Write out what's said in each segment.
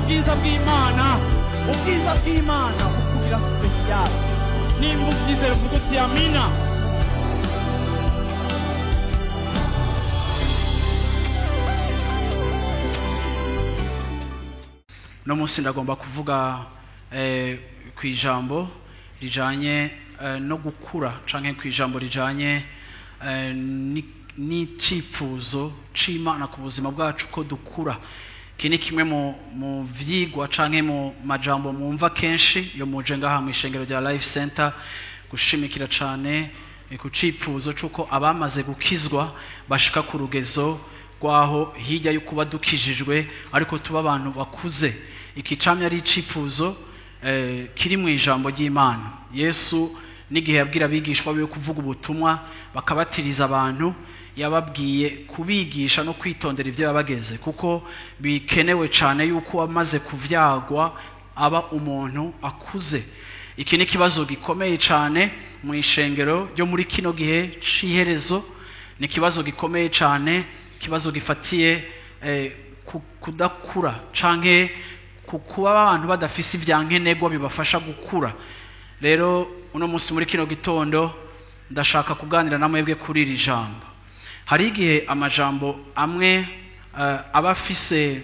ubwiza bw'Imana, ubwiza bw'Imana bukubira special. Nimba ubyizera uvuga uti amina. No munsi ndagomba kuvuga ku ijambo rijanye no gukura canke ku ijambo rijanye n'icipfuzo c'Imana ku buzima bwacu ko dukura. Iki ni kimwe mu vyigwa canke mu majambo mwumva kenshi yo muje ngaha mu ishengero rya Life Center, gushimikira cane ku cipfuzo c'uko abamaze gukizwa bashika ku rugezo rwaho hirya yo kuba dukijijwe ariko tuba abantu bakuze. Iki camye ari icipfuzo kiri mu ijambo ry'Imana. Yesu n'igihe yabwira abigishwa be kuvuga ubutumwa bakabatiriza abantu, yababwiye kubigisha no kwitondera ivyo yabageze, kuko bikenewe cane yuko wamaze kuvyagwa aba umuntu akuze. Iki ni kibazo gikomeye cane mu ishengero ryo muri kino gihe c'iherezo, ni kibazo gikomeye cane, kibazo gifatiye kudakura canke kuba abantu badafise ivyankenerwa bibafasha gukura. Rero uno munsi muri kino gitondo ndashaka kuganira namwebwe kuri iri jambo. Hari igihe amajambo amwe aba afise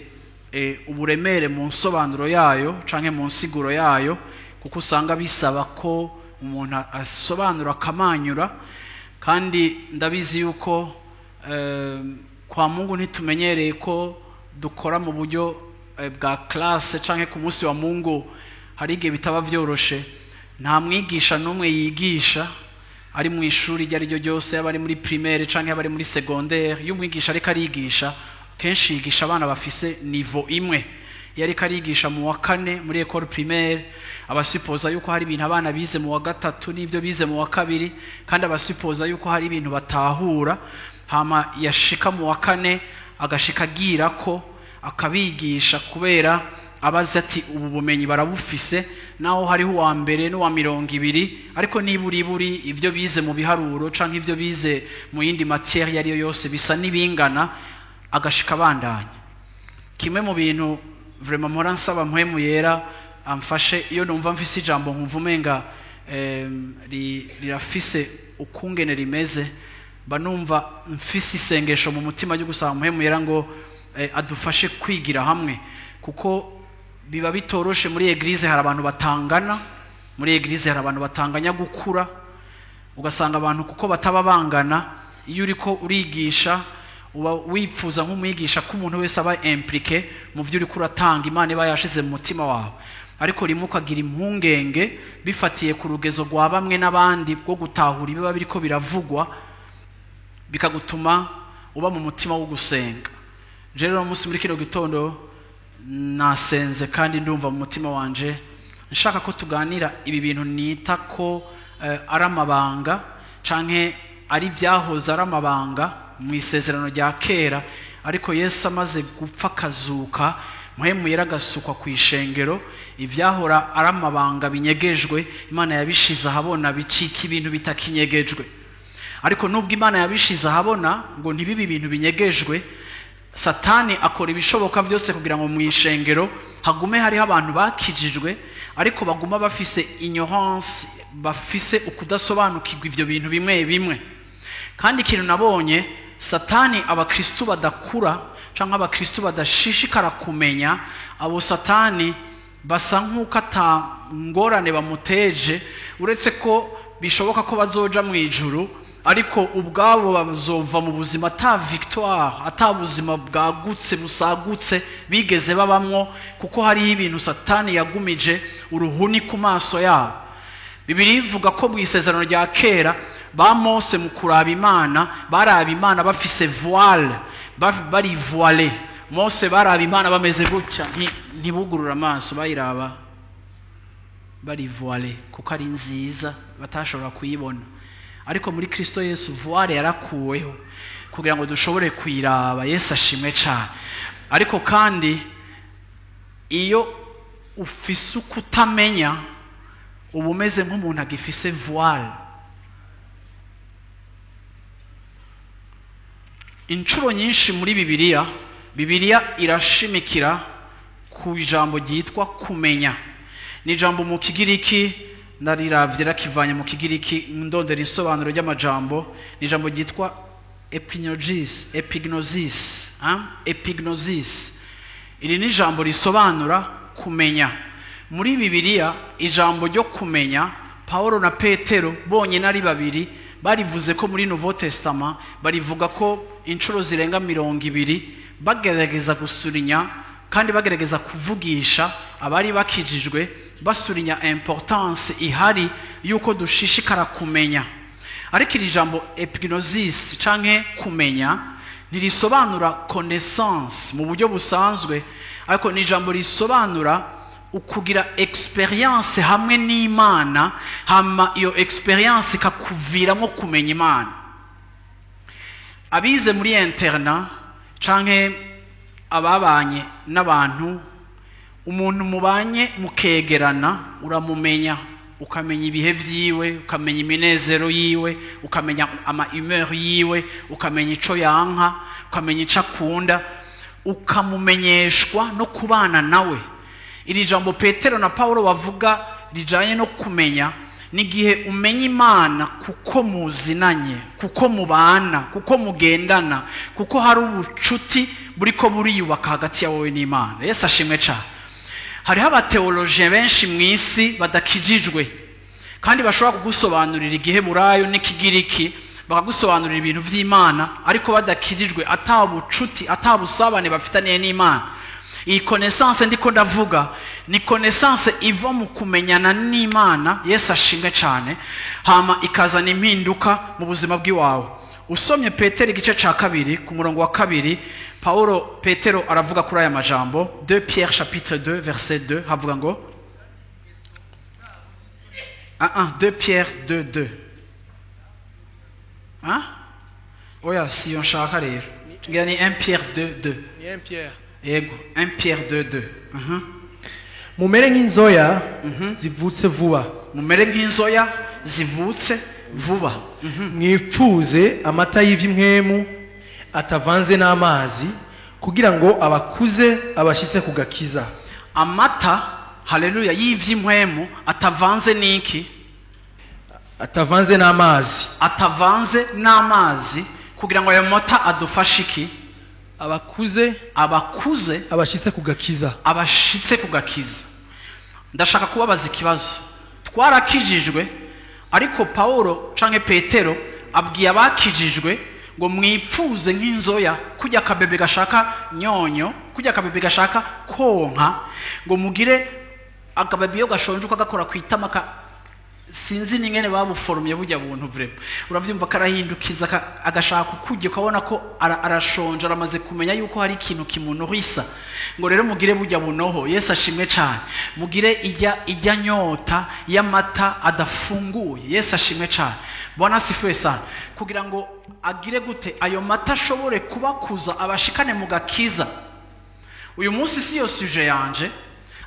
uburemere mu nsobanuro yayo canke mu nsiguro yayo, kuko usanga bisaba ko umuntu asobanura akamanyura, kandi ndabizi yuko kwa Mungu ntitumenyereye ko dukora mu buryo bwa classe canke ku munsi wa Mungu. Hari igihe bitaba vyoroshe, nta mwigisha n'umwe yigisha ari mu ishuri ryari ryo ryose, yaba ari muri primaire canke yaba ari muri secondaire. Iyo umwigisha ariko arigisha, kenshi yigisha abana bafise niveau imwe. Yari karigisha mu wa kane muri école primaire, abasupoza yuko hari ibintu abana bize mu wa gatatu n'ivyo bize mu wa kabiri, kandi abasupoza yuko hari ibintu batahura. Hama yashika mu wa kane agashika agira ko akabigisha, kubera abaza ati ubu bumenyi barabufise, naho hariho uwa mbere n'uwa 200, ariko niburi ivyo bize mu biharuro canke ivyo bize mu yindi matière yari yose bisa nibingana, agashika bandanya. Kimwe mu bintu vraiment mpora nsaba mpwemu yera amfashe iyo numva mfise ijambo nkumva umenga rirafise ukungene rimeze, banumva mfise isengesho mu mutima ryo gusaba mpwemu yera ngo adufashe kwigira hamwe, kuko biba bitoroshe. Muri eglise hari abantu batangana, muri eglise hari abantu batanganya gukura, ugasanga abantu kuko bataba bangana, iyo uriko urigisha uba wipfuza nk'umwigisha ko umuntu wese aba impliqué mu byo uri kuratanga, Imana iba yashize mu mutima wawe. Ariko rimwe ukagira impungenge bifatiye ku rugezo rwa bamwe n'abandi bwo gutahura ibiba biriko biravugwa, bikagutuma uba mu mutima wo gusenga. Rero umunsi muri kino gitondo nasenze kandi ndumva mu mutima wanje nshaka ko tuganira ibi bintu nita ko ari amabanga canke ari byahoze ari amabanga mu isezerano rya kera, ariko Yesu amaze gupfa kazuka, mpwemu yera gasukwa ku ishengero, ivyahora ari amabanga binyegejwe Imana yabishiza habona, bicika ibintu bitakinyegejwe. Ariko nubwo Imana yabishiza habona ngo ntibibe ibintu binyegejwe, Satani akora ibishoboka byose kugira ngo mu ishengero hagume hariho abantu bakijijwe, ariko baguma bafise ignorance, bafise ukudasobanukirwa ivyo bintu bimwe bimwe. Kandi ikintu nabonye, Satani abakristo badakura canke abakristo badashishikara kumenya, abo Satani basa nk'uko ata ngorane bamuteje, uretse ko bishoboka ko bazoja mu ijuru, ariko ubwabo bazova mu buzima ata victoire, ata buzima bwagutse busagutse bigeze babamwo, kuko hariho ibintu Satani yagumije uruhuni ku maso yabo. Bibiliya ivuga ko mu isezerano rya kera ba Mose mu kuraba Imana baraba Imana bafise voile, bari voilé. Mose baraba Imana bameze gutya, ntibugurura amaso, bayiraba bari voilé kuko ari nziza batashobora kuyibona. Ariko muri Kristo Yesu voile yarakuweho kugira ngo dushobore kuyiraba. Yesu ashimwe cyane. Ariko kandi iyo ufise ukutamenya, uba umeze nk'umuntu agifise voile. Inshuro nyinshi muri Bibiliya irashimikira ku ijambo ryitwa kumenya. Ni ijambo mu Kigiriki nariravye rakivanye mu Kigiriki ndondera insobanuro ry'amajambo. Ni ijambo ryitwa epignosis. Iri ni ijambo risobanura kumenya. Muri Bibiliya ijambo ryo kumenya Paulo na Petero bonyine ari babiri barivuze ko muri Nouveau Testament barivuga ko inshuro zirenga 200 bagerageza gusurinya kandi bagerageza kuvugisha abari bakijijwe basurinya importance ihari yuko dushishikara kumenya. Ariko iri jambo epignosis canke kumenya ntirisobanura connaissance mu buryo busanzwe, ariko ni ijambo risobanura ukugira experience hamwe n'Imana, hama iyo experience ikakuviramo kumenya Imana. Abize muri interna canke ababanye n'abantu, umuntu mubanye mukegerana uramumenya, ukamenya ibihe vyiwe, ukamenya iminezero yiwe, ukamenya ama humeur yiwe, ukamenya ico yanka, ukamenya ico akunda, ukamumenyeshwa no kubana nawe. Iri jambo Petero na Paulo bavuga rijanye no kumenya nigihe umenya Imana kuko muzinanye, kuko mubana, kuko mugendana, kuko hari ubucuti buriko buriyubaka hagati yawe n'Imana. Yesu ashimwe cyane. Hariho abateologien benshi mw'isi badakijijwe kandi bashobora kugusobanurira igiheburayo n'ikigiriki, bakagusobanurira ibintu vy'Imana ariko badakijijwe, atabucuti atabusabane bafitaniye n'Imana. Iyi connaissance ndiko ndavuga ni connaissance iva mu kumenyana n'Imana. Yesu ashimwe cyane, hama ikazana impinduka mu buzima bw'iwawe. Usomye Petero igice ca 2 ku murongo wa 2, Petero aravuga kuri aya majambo. 2 Pierre chapitre 2 verset 2 havuga ngo 2 Pierre 2:2. Oya si on shaka rero. Ngira ni 1 Pierre 2:2. Ni 1 Pierre. Yego, 1 Pierre 2:2. Mumere nk'inzoya zivutse vuba. Mumere nk'inzoya zivutse vuba. Mwipfuze amata y'ivy'imwemu atavanze n'amazi kugira ngo abakuze abashitse kugakiza. Amata, haleluya, y'ivy'imwemu atavanze n'iki? Atavanze n'amazi. Atavanze n'amazi kugira ngo ayo mata adufashe iki? Abakuze abashitse kugakiza. Abashitse kugakiza. Ndashaka kubabaza ikibazo. Twarakijijwe ariko Paulo canke Petero abwiye abakijijwe ngo mwipfuze nk'inzoya, kujya kabebe gashaka nyonyo, kujya kabebe gashaka konka, ngo mugire akabebe yo gashonje ukagakora kwitamaka. Sinzi ningene babuforumye bujya buntu vrema. Uravyumva karahindukiza agashaka kujya ukabona ko arashonje, aramaze kumenya yuko hari ikintu kimunuhisa. Ngo rero mugire bujya bunoho. Yesu ashimwe cyane. Mugire ijya nyota y'amata adafunguye. Yesu ashimwe cyane. Bwana sifiwe sana. Kugira ngo agire gute ayo mata ashobore kubakuza abashikane mu gakiza. Uyu munsi si yo suje yanje,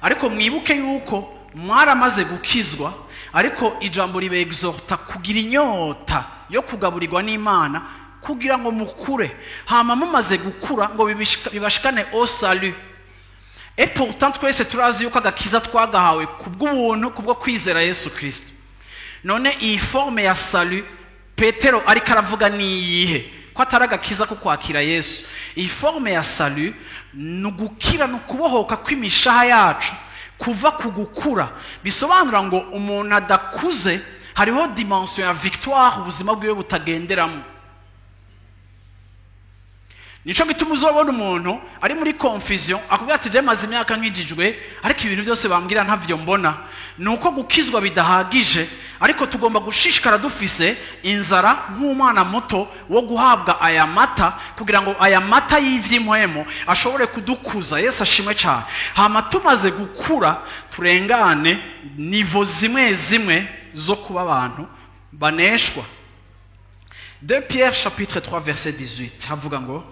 ariko mwibuke yuko mwaramaze gukizwa, ariko ijambo ribe exhorta kugira inyota yo kugaburirwa n'Imana kugira ngo mukure, hama mumaze gukura ngo bibashikane au salut. Et pourtant twese turazi yuko agakiza twagahawe kubw'ubuntu, kubwo kwizera Yesu Kristo. None iyi forme ya salut Petero ariko aravuga niyihe? Ko ataragakiza ko kwakira Yesu. Iyi forme ya salut nugukira no kubohoka kw'imishaha yacu kuva kugukura. Bisobanura ngo umuntu adakuze hariho dimension ya victoire ubuzima bwiwe butagenderamo. Nico gituma uzobona umuntu ari muri confusion akubwira ati je maze imyaka nkijijwe ariko ibintu byose bambwira ntavyo mbona. Nuko gukizwa bidahagije, ariko tugomba gushishikara dufise inzara nk'umwana muto wo guhabwa aya mata kugira ngo aya mata y'ivy'imwemo ashobore kudukuza. Yesu ashimwe cyane. Hama tumaze gukura turengane nivo zimwe zo kuba abantu baneshwa. 2 Pierre chapitre 3 verset 18 havuga ngo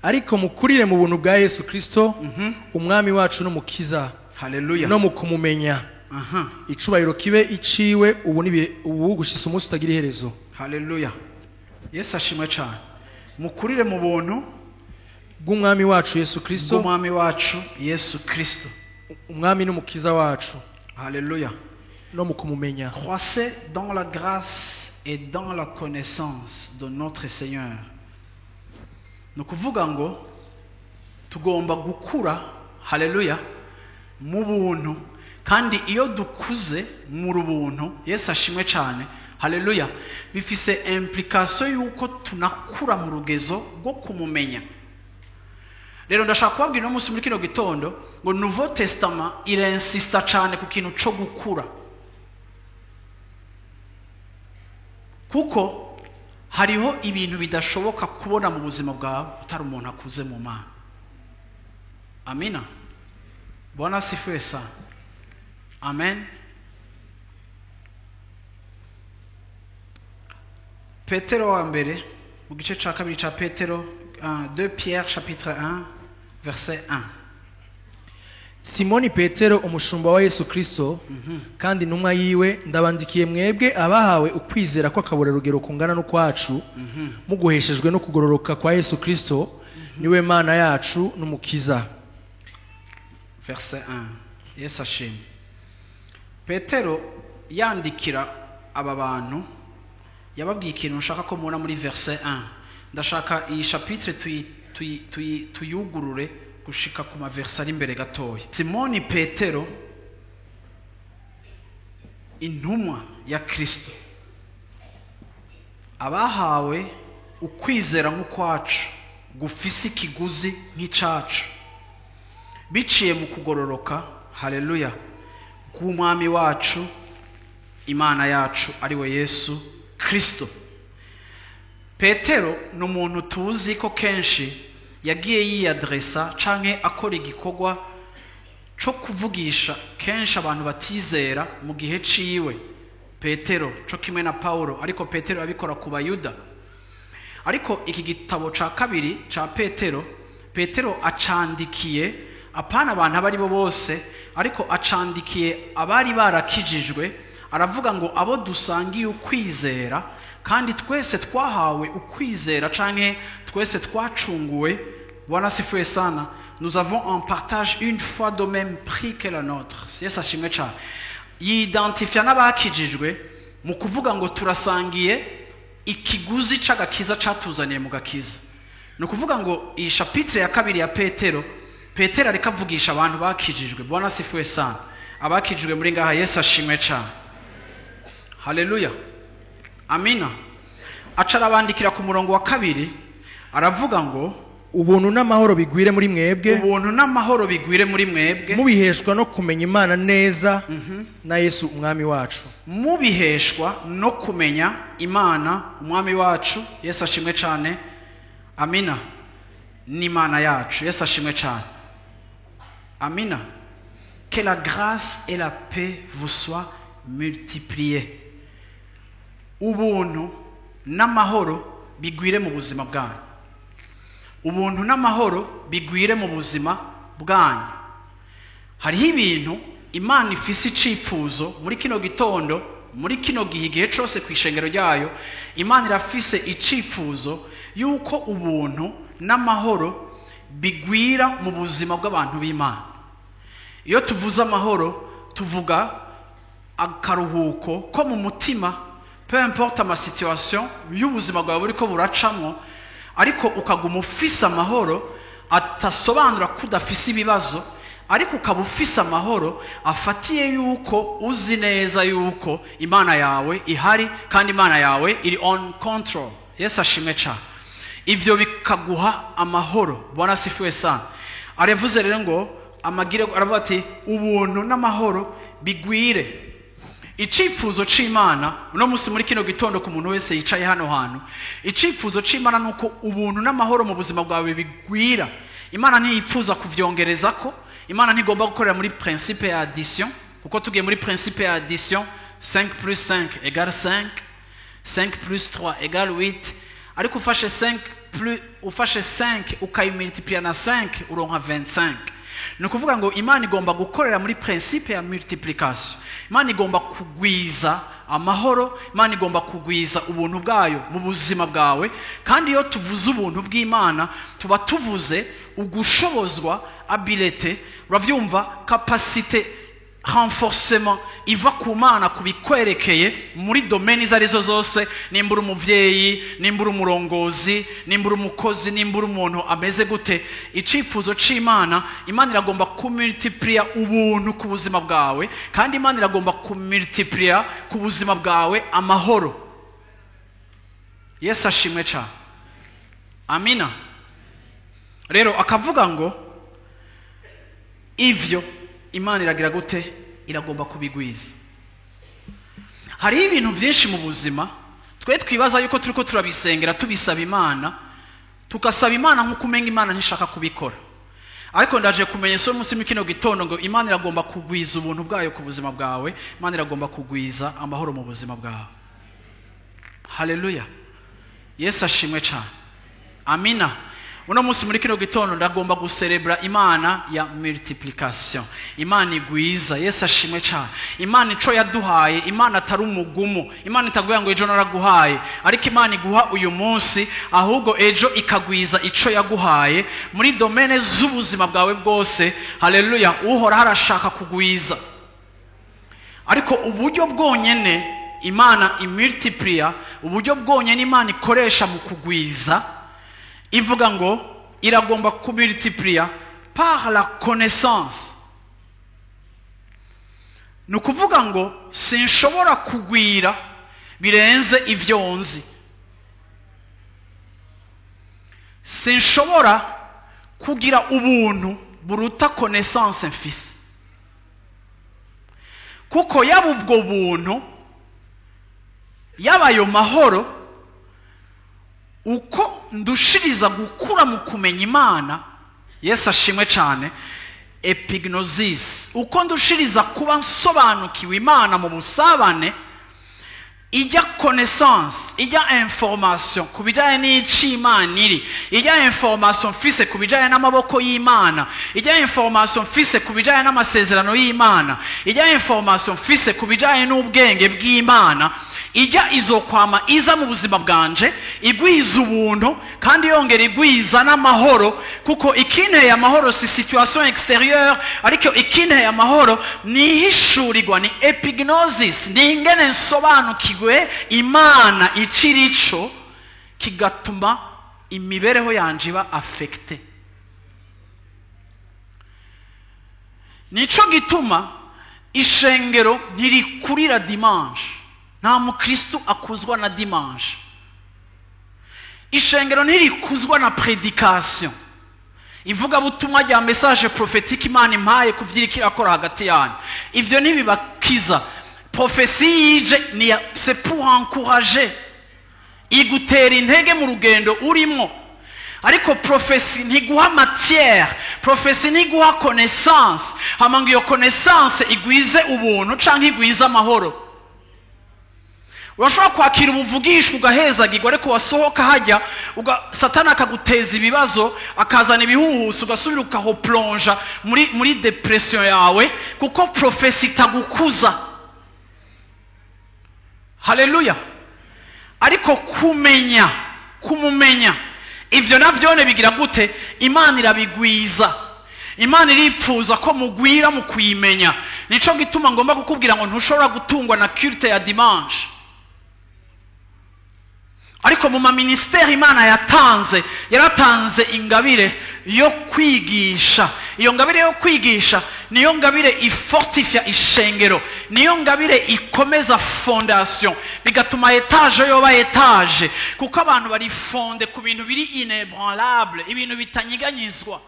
ariko mukurire mu buntu bwa Yesu Kristo umwami wacu n'umukiza. Haleluya. No mukumumenya. Icubahiro kibe iciwe ubu gushisa umunsi utagira iherezo. Haleluya. Yesu ashimwe cyane. Mukurire mu buntu bw'umwami wacu Yesu Kristo, bw'umwami wacu Yesu Kristo. umwami n'umukiza wacu, Haleluya. no mu kumumenya. Croissez dans la grâce et dans la connaissance de notre Seigneur. Ni ukuvuga ngo tugomba gukura, haleluya, mu buntu, kandi iyo dukuze mu buntu, Yesu ashimwe cyane, haleluya, bifise implication yuko tunakura mu rugezo rwo kumumenya. Rero ndashaka kubabwira no munsi muri kino gitondo ngo Nouveau Testament irinsista cyane ku kintu cyo gukura, kuko hariho ibintu bidashoboka kubona mu buzima bwawe utari umuntu akuze mu Mana. Amina. Bwana asifiwe sana. Amen. Petero wa mbere mu gice cya kabiri cya Petero, 2 Pierre chapitre 1 verset 1. Simoni Petero umushumba wa Yesu Kristo kandi intumwa yiwe, ndabandikiye mwebwe abahawe ukwizera kw'akabura rugero kungana no kwacu, muguheshejwe no kugororoka kwa Yesu Kristo, niwe Mana yacu n'umukiza. Verset 1. Yesu ashimwe. Petero yandikira aba bantu yababwiye ikintu nshaka ko mubona muri verset 1. Ndashaka iyi chapitre tuyugurure gushika ku maverse ari imbere gatoya. Simoni Petero, intumwa ya Kristo, abahawe ukwizera nk'ukwacu gufise ikiguzi nk'icacu, biciye mu kugororoka, haleluya, k'umwami wacu Imana yacu ari we Yesu Kristo. Petero ni umuntu tuzi ko kenshi yagiye yiyadresa canke akora igikorwa cyo kuvugisha kenshi abantu batizera mu gihe ciwe. Petero cyo kimwe na Paulo, ariko Petero abikora ku Bayuda. Ariko iki gitabo ca kabiri ca Petero acandikiye apana abantu abari bo bose, ariko acandikiye abari barakijijwe. Aravuga ngo abo dusangiye ukwizera, kandi twese twahawe ukwizera canke twese twacunguwe. Bwana sifuye sana. Nous avons en partage une foi de même prix que la nôtre. Yesu ashimwe cyane. Yidentifia n'abakijijwe mu kuvuga ngo turasangiye ikiguzi c'agakiza catuzaniye mu gakiza. Ni ukuvuga ngo iyi chapitre ya kabiri ya Petero ariko avugisha abantu bakijijwe. Bwana sifuye sana. Abakijijwe muri ngaha, Yesu ashimwe cyane. Haleluya. Amina. Acarabandikira ku murongo wa kabiri, aravuga ngo ubuntu n'amahoro bigwire muri mwebwe, ubuntu n'amahoro bigwire muri mwebwe, mubiheshwa no kumenya Imana neza na Yesu umwami wacu. Mubiheshwa no kumenya Imana umwami wacu. Yesu ashimwe cyane. Amina. Ni Imana yacu. Yesu ashimwe cyane. Amina. Que la grâce et la paix vous soient multipliées. Ubuntu n'amahoro bigwire mu buzima bwanyu. Ubuntu n'amahoro bigwire mu buzima bwanyu. Hariho ibintu Imana ifise icifuzo muri kino gitondo, muri kino gihe cyose ku ishengero ryayo. Imana irafise icifuzo yuko ubuntu n'amahoro bigwira mu buzima bw'abantu b'Imana. Iyo tuvuze amahoro tuvuga akaruhuko ko mu mutima, peu importe ama situation y'ubuzima bwawe buriko buracamwo, ariko ukaguma ufise amahoro atasobanura ko udafise ibibazo, ariko ukaba ufise amahoro afatiye yuko uzi neza yuko Imana yawe ihari kandi Imana yawe iri on control. Yesu ashimwe cyane. Ivyo bikaguha amahoro. Bwana sifuwe sana. Aravuze rero ngo amagire, aravuga ati ubuntu n'amahoro bigwire. Icifuzo c'Imana uno musi muri kino gitondo ku muntu wese yicaye hano hantu, icifuzo c'Imana nuko ubuntu n'amahoro mu buzima bwawe bigwira. Imana ntiyipfuza kuvyongereza ko, Imana ntigomba gukorera muri principe ya addition, kuko tugiye muri principe ya addition 5 plus 5 égale 5, 5 plus 3 égale 8, ariko ufashe 5 ukayimultiplier na 5 uronka 25. Ni ukuvuga ngo Imana igomba gukorera muri principe ya multiplication. Imana igomba kugwiza amahoro, Imana igomba kugwiza ubuntu bwayo mu buzima bwawe. Kandi iyo tuvuze ubuntu bw'Imana tuba tuvuze ugushobozwa, abilité, uravyumva, capacité, renforcement iva ku Mana kubikwerekeye muri domaine izo arizo zose. Nimba uri umuvyeyi, nimba uri umurongozi, nimba uri umukozi, nimba uri umuntu ameze gute, icifuzo c'Imana, Imana iragomba kumultiplier ubuntu ku buzima bwawe, kandi Imana iragomba kumultiplier ku buzima bwawe amahoro. Yesu ashimwe cyane. Amina. Rero akavuga ngo ivyo Imana iragira gute? Iragomba kubigwiza. Hari ibintu byinshi mu buzima twe twibaza yuko turiko turabisengera tubisaba Imana, tukasaba Imana nko kumenga Imana ntishaka kubikora. Ariko ndaje kumenyesha umunsi w'ikino gitondo ngo Imana iragomba kugwiza ubuntu bwayo ku buzima bwawe, Imana iragomba kugwiza amahoro mu buzima bwawe. Haleluya. Yesu ashimwe cyane. Amina. Uno munsi muri kino gitondo ndagomba guserebra Imana ya multiplication, Imana igwiza. Yesu ashimwe cyane. Imana ico yaduhaye, Imana atari umugumu, Imana itaguye ngo ejo naraguhaye, ariko Imana iguha uyu munsi, ahubwo ejo ikagwiza ico yaguhaye muri domaine z'ubuzima bwawe bwose. Haleluya. Uhora harashaka kugwiza, ariko uburyo bwonyene Imana imultiplier, uburyo bwonyene Imana ikoresha mu kugwiza, ivuga ngo iragomba kumultiplier par la connaissance. Nukuvuga ngo sinshobora kugwira birenze ivyo nzi, sinshobora kugira ubuntu buruta connaissance mfise, kuko yaba ubwo buntu yaba ayo mahoro, uko ndushiriza gukura mu kumenya Imana, Yesu ashimwe cyane, epignosis, uko ndushiriza kuba nsobanukiwe Imana mu busabane, ijya connaissance, ijya information kubijanye n'ici Imana iri, ijya information mfise kubijanye n'amaboko y'Imana, ijya information mfise kubijanye n'amasezerano y'Imana, ijya information mfise kubijanye n'ubwenge bw'Imana, ijya izokwama iza mu buzima bwanje, igwiza ubuntu kandi yongera igwiza n'amahoro. Kuko ikinteye amahoro si situation extérieure, ariko ikinteye amahoro ni ihishurirwa, ni epignosis, ni ingene nsobanukirwe Imana icirico, kigatuma imibereho yanje iba affecté. Nico gituma ishengero ntirikurira dimanche. Nta mukristo akuzwa na dimanche. Ishengero ntirikuzwa na prédication, ivuga butumwa rya message prophétique Imana impaye kuvyirikira akora hagati yanyu. Ivyo ntibibakiza. Prophétie yije ni c'est pour encourager, igutera intege mu rugendo urimo. Ariko prophétie ntiguha matière, prophétie ntiguha connaissance, hamanga iyo connaissance igwize ubuntu canke igwize amahoro. Urashobora kwakira ubuvugishwa ugahezagirwa, ariko wasohoka hajya Satani akaguteza ibibazo, akazana ibihuhusi, ugasubira ukahoplonja muri depression yawe, kuko prophétie itagukuza. Haleluya. Ariko kumumenya ivyo navyone bigira gute? Imana irabigwiza. Imana iripfuza ko mugwira mu kuyimenya. Nico gituma ngomba kukubwira ngo ntushobora gutungwa na culte ya dimanche. Ariko mu ministère Imana yaratanze ingabire yo kwigisha. Iyo ngabire yo kwigisha niyo ngabire ifortifia ishengero, niyo ngabire ikomeza fondation, bigatuma etage yoba etage, kuko abantu bari fonde ku bintu biri inébranlable, ibintu bitanyiganyizwa.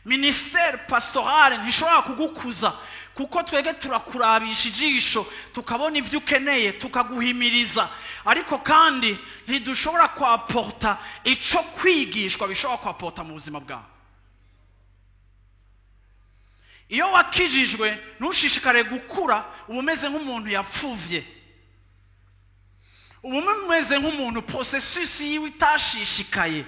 Ministère pastoral ntishobora kugukuza, kuko twege turakurabisha ijisho tukabona ivyo ukeneye tukaguhimiriza, ariko kandi ntidushobora kwaporta ico kwigishwa bishobora kwaporta mu buzima bwawe. Iyo wakijijwe ntushishikare gukura ubumeze nk'umuntu yapfuvye, ubumeze nk'umuntu processus yiwe itashishikaye.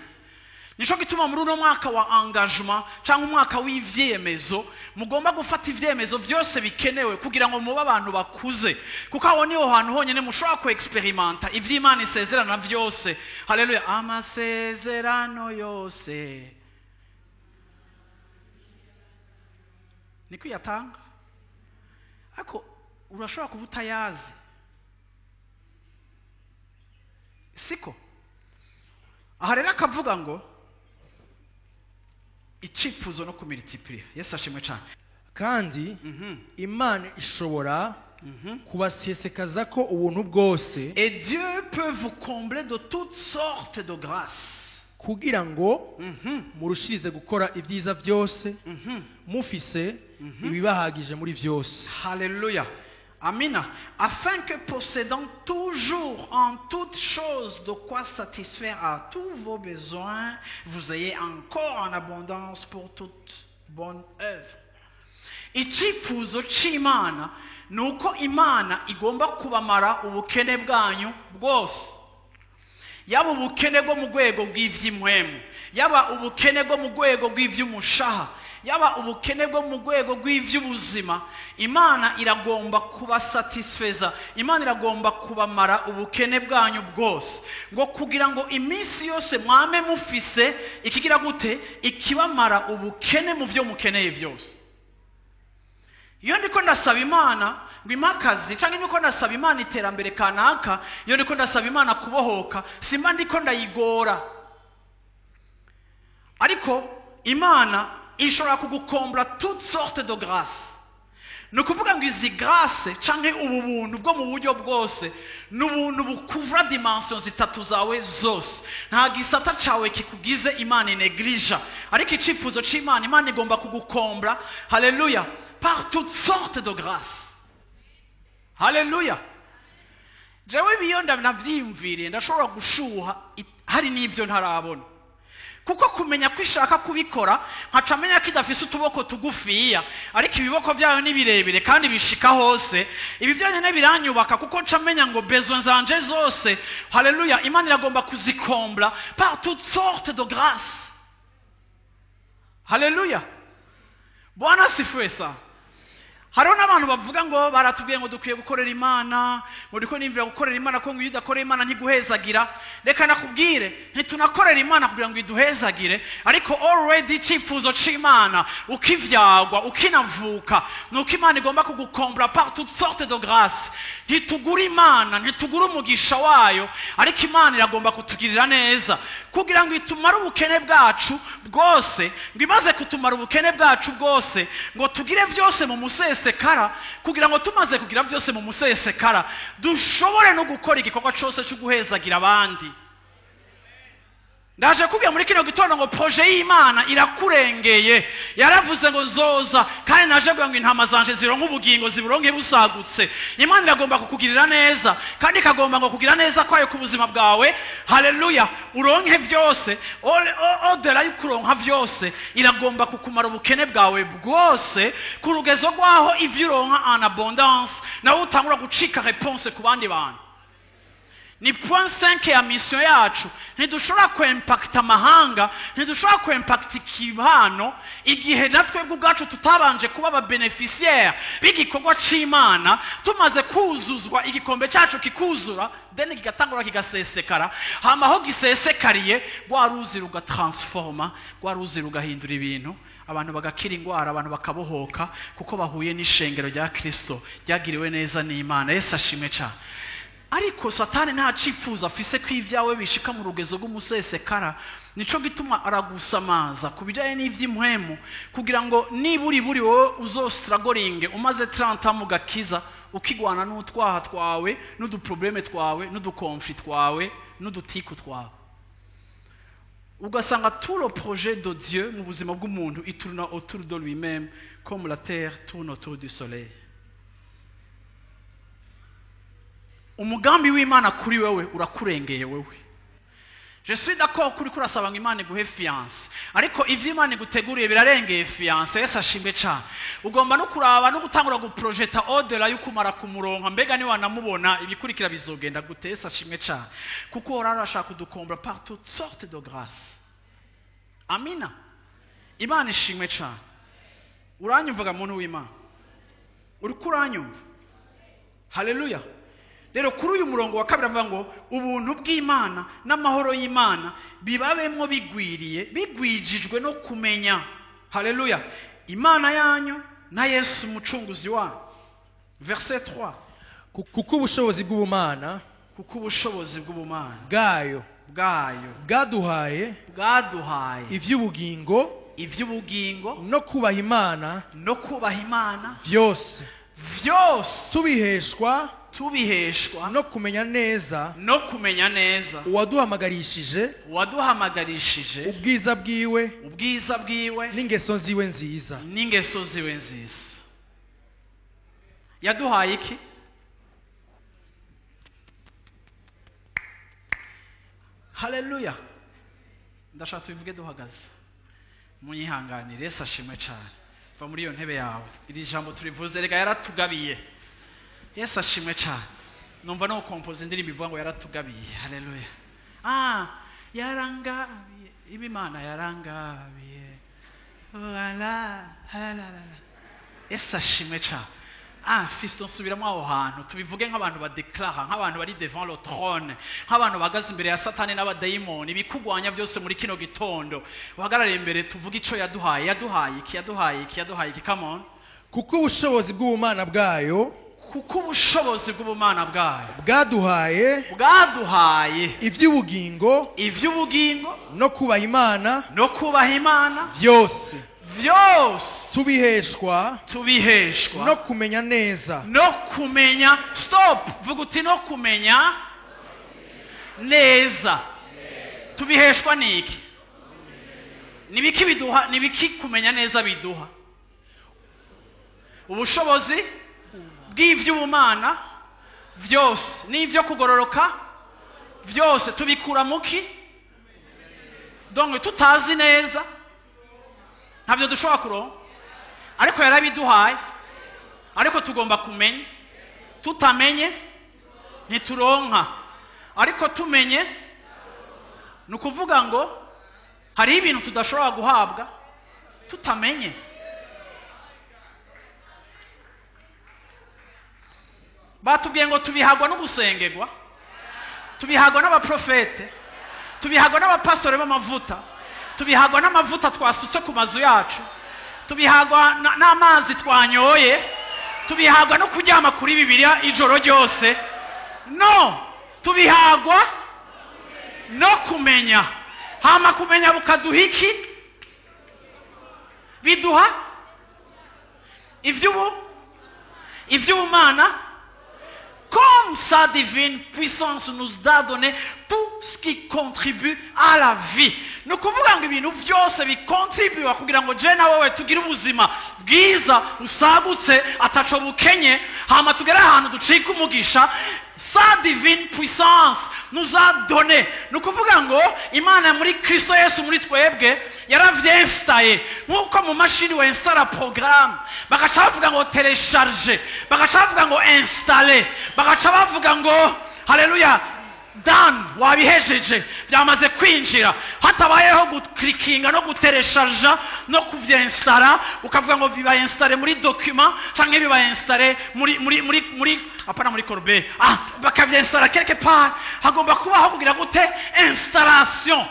nico gituma muri uno mwaka wa engagement cyangwa umwaka w'ivyemezo mugomba gufata ivyemezo byose bikenewe kugira ngo mube abantu bakuze, kuko aho niho hantu honyine mushobora ku experimenta ivy'Imana isezerana byose. Haleluya. Amasezerano yose niko yatanga, ariko urashobora kuba utayazi, siko? Aha rero akavuga ngo icyifuzo no kumultiplier. Yesu ashimwe cyane. kandi Imana ishobora kubasesekaza ko ubuntu bwose, Et Dieu peut vous combler de toutes sortes de grâces. kugira ngo murushirize gukora ibyiza byose mufise ibibahagije muri byose. Alléluia. Amina. Afin que possédant toujours en toutes choses de quoi satisfaire à tous vos besoins, vous ayez encore en abondance pour toute bonne œuvre. Icyifuzo cy'Imana ni uko Imana igomba kubamara ubukene bwanyu bwose, yaba ubukene bwo mu rwego bw'iby'impwemu, yaba ubukene bwo mu rwego bw'iby'umushaha, yaba ubukene bwo mu rwego rw'iby'ubuzima. Imana iragomba kubasatisfeza, Imana iragomba kubamara ubukene bwanyu bwose, ngo kugira ngo iminsi yose mwame mufise ikigira gute, ikibamara ubukene mu byo mukeneye byose. Iyo ndiko ndasaba Imana ngo imakazi, cyangwa ndiko ndasaba Imana iterambere kanaka, iyo ndiko ndasaba Imana kubohoka, simba ndiko ndayigora. Ariko Imana ishobora kugukombra toutes sortes de grâces. Ni ukuvuga ngo izi grâce cyangwa ubu buntu bwo mu buryo bwose ni ubuntu bukuvura dimension zitatu zawe zose. Nta gisata cyawe kikugize Imana inegrija, ariko icyifuzo cy'Imana, Imana igomba kugukombra, haleluya, par toutes sortes de grâces. Haleluya. Jewe biyonda navyiyumviriye ndashobora gushuha hari n'ibyo ntarabona, kuko kumenya ko ishaka kubikora nkacamenya ko idafise utuboko tugufiya, ariko ibiboko byayo ni birebire kandi bishika hose. Ibi byonyine biranyubaka, kuko ncamenya ngo besoin zanje zose, haleluya, Imana iragomba kuzikombra par toutes sortes de grâces. Haleluya. Bwana sifiwe sana. Hariho n'abantu bavuga ngo baratubwiye ngo dukwiye gukorera Imana, ngo ndiko nimvira gukorera Imana ko ngo iyo udakorera Imana ntiguhezagira. Reka nakubwire, ntitunakorera Imana kugira ngo iduhezagire, ariko already icyifuzo cy'Imana ukivyagwa ukinavuka nuko Imana igomba kugukombra par toutes sortes de grâces. Ntitugura Imana, ntitugura umugisha wayo, ariko Imana iragomba kutugirira neza kugira ngo itumare ubukene bwacu bwose, ngo imaze kutumara ubukene bwacu bwose ngo tugire byose mu musesekara, kugira ngo tumaze kugira byose mu musesekara dushobore no gukora igikorwa cyose cyo guhezagira abandi. Ndaje kubya muri kino gitondo ngo projet y'Imana irakurengeye. Yaravuze ngo nzoza, kandi naje ngo intama zanje zironka ubugingo, ziburonke busagutse. Imana iragomba kukugirira neza, kandi ikagomba ngo kugira neza kwayo ku buzima bwawe. Haleluya. Uronke byose, odela y'ukuronka byose, iragomba kukumara ubukene bwawe bwose ku rugezo rwaho ivyo uronka en abondance, nawe utangura gucika réponse ku bandi bantu. Ni point 5 ya mission yacu. Ntidushobora kwempakta amahanga, ntidushobora kwempakta ikibano igihe natwe ubwacu tutabanje kuba aba beneficiaire b'igikorwa cy'Imana, tumaze kuzuzwa igikombe cyacu kikuzura, then kigatangura kigasesekara. Hama aho gisesekariye rwaruzi rugatransforma, rwaruzi rugahindura ibintu, abantu bagakira ingwara, abantu bakabohoka, kuko bahuye n'ishengero rya Kristo ryagiriwe neza n'Imana. Yesu ashimwe cyane. Ariko Satani nta cyifuza afise ko ibyawe bishika mu rugezo rw'umusesekara. Nico gituma aragusamaza kubijanye n'ivy'impwemu, kugira ngo niburi wowe uzostruggling umaze 30 mu gakiza, ukigwana n'utwaha twawe, n'uduprobleme twawe, n'udukonflit twawe, n'udutiku twawe, ugasanga tout le projet de Dieu mu buzima bw'umuntu ituruna autour de lui-même comme la terre tourne autour du soleil. Umugambi w'Imana kuri wewe urakurengeye wewe. Je suis d'accord kuri kurasaba ngo Imana iguhe fiance, ariko ivyo Imana iguteguriye birarengeye fiance. Yesu ashimwe cyane. Ugomba no kuraba no gutangura guprojecta odela y'ukumara kumuronka, mbega ni wanamubona ibikurikira bizogenda gute. Yesu ashimwe cyane, kuko urarashaka kudukombra par toutes sortes de grâces. amina. Imana ishimwe cyane. Uranyumvaga muntu w'Imana? Uriko uranyumva? Haleluya. Rero kuri uyu murongo wa kabiri avuga ngo ubuntu bw'Imana n'amahoro y'Imana bibabemwo bigwijijwe no kumenya. Haleluya. Imana yanyu na Yesu umucunguzi wanyu. Verset 3. kuko ubushobozi bw'ubumana bwayo bwaduhaye iby'ubugingo no kubaha Imana byose tubiheshwa no kumenya neza uwaduhamagarishije ubwiza bwiwe n'ingeso ziwe nziza. Yaduhaye iki? Haleluya. Ndashaka tubivuge duhagaze. Munyihanganire, Yesu ashimwe cyane. Va muri iyo ntebe yawe. Iri jambo turivuze rega yaratugabiye. Yesu ashimwe cyane. Numva no compose indirimbo ivuga ngo yaratugabiye. Haleluya. Yarangabiye. Imana yarangabiye. Wala. Yesu ashimwe cyane. Fiston subiramo aho hantu tubivuge nk'abantu badeclara, nk'abantu bari devant le trône, nk'abantu bagaze imbere ya Satani n'abadayimoni bikugwanya byose muri kino gitondo. Uhagarare imbere tuvuge ico yaduhaye iki. Come on. kuko ubushobozi bw'ubumana bwayo bwaduhaye iby'ubugingo no kubaha Imana byose tubiheshwa no kumenya neza. Stop. Vuga uti no kumenya neza. Tubiheshwa niki? Nibiki biduha? Nibiki kumenya neza biduha? Ubushobozi bw'ivy'ubumana byose n'ivyo kugororoka byose tubikura muki? Donc tutazi neza ntabyo dushobora kuronka, ariko yarabiduhaye, ariko tugomba kumenya. Tutamenye ntituronka, ariko tumenye nukuvuga ngo hari ibintu tudashobora guhabwa tutamenye. Batubwiye ngo tubihagwa no gusengerwa, tubihagwa n'abaprofete, tubihagwa n'abapastori b'amavuta, tubihagwa n'amavuta twasutse ku mazu yacu, tubihagwa n'amazi twanyoye, tubihagwa no kuryama kuri Bibiliya ijoro ryose. No, tubihagwa no kumenya. Hama kumenya bukaduha iki? Biduha ivy'ubumana. Comme sa divine puissance nous a donné tout ce qui contribue à la vie. Ni ukuvuga ngo ibintu byose bikontribuwa kugira ngo je na wewe tugire ubuzima bwiza usagutse ataco bukenye, hama tugere ahantu ducika umugisha. Sa divine puissance nous a donné. Ni ukuvuga ngo Imana muri Kristo Yesu muri twebwe yaravyenstaye nk'uko mu mashini wenstara programme bagaca bavuga ngo télécharger, bagaca bavuga ngo installer, bagaca bavuga ngo haleluya done, wabihejeje, byamaze kwinjira. Hatabayeho guklikinga no guteresharja no kuvyenstara ukavuga ngo biba installer muri document canke biba installer muri apana muri corbeille, bakavyenstara quelque part. Hagomba kubaho kugira gute installation.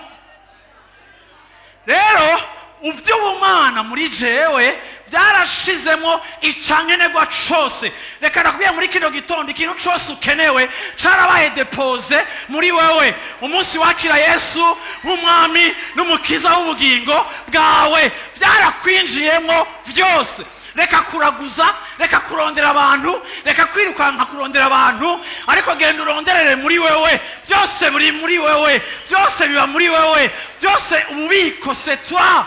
Rero uvy'ubumana muri jewe byarashizemo icankenerwa cose. Reka nakubwiye muri kino gitondo ikintu cose ukenewe carabaye depose muri wewe. Umunsi wakira Yesu nk'umwami n'umukiza w'ubugingo bwawe byarakwinjiyemo byose. Reka kuraguza, reka kurondera abantu, reka kwirukanka kurondera abantu, ariko genda uronderere muri wewe. Byose muri wewe, byose biba muri wewe, byose ububiko c'est toi.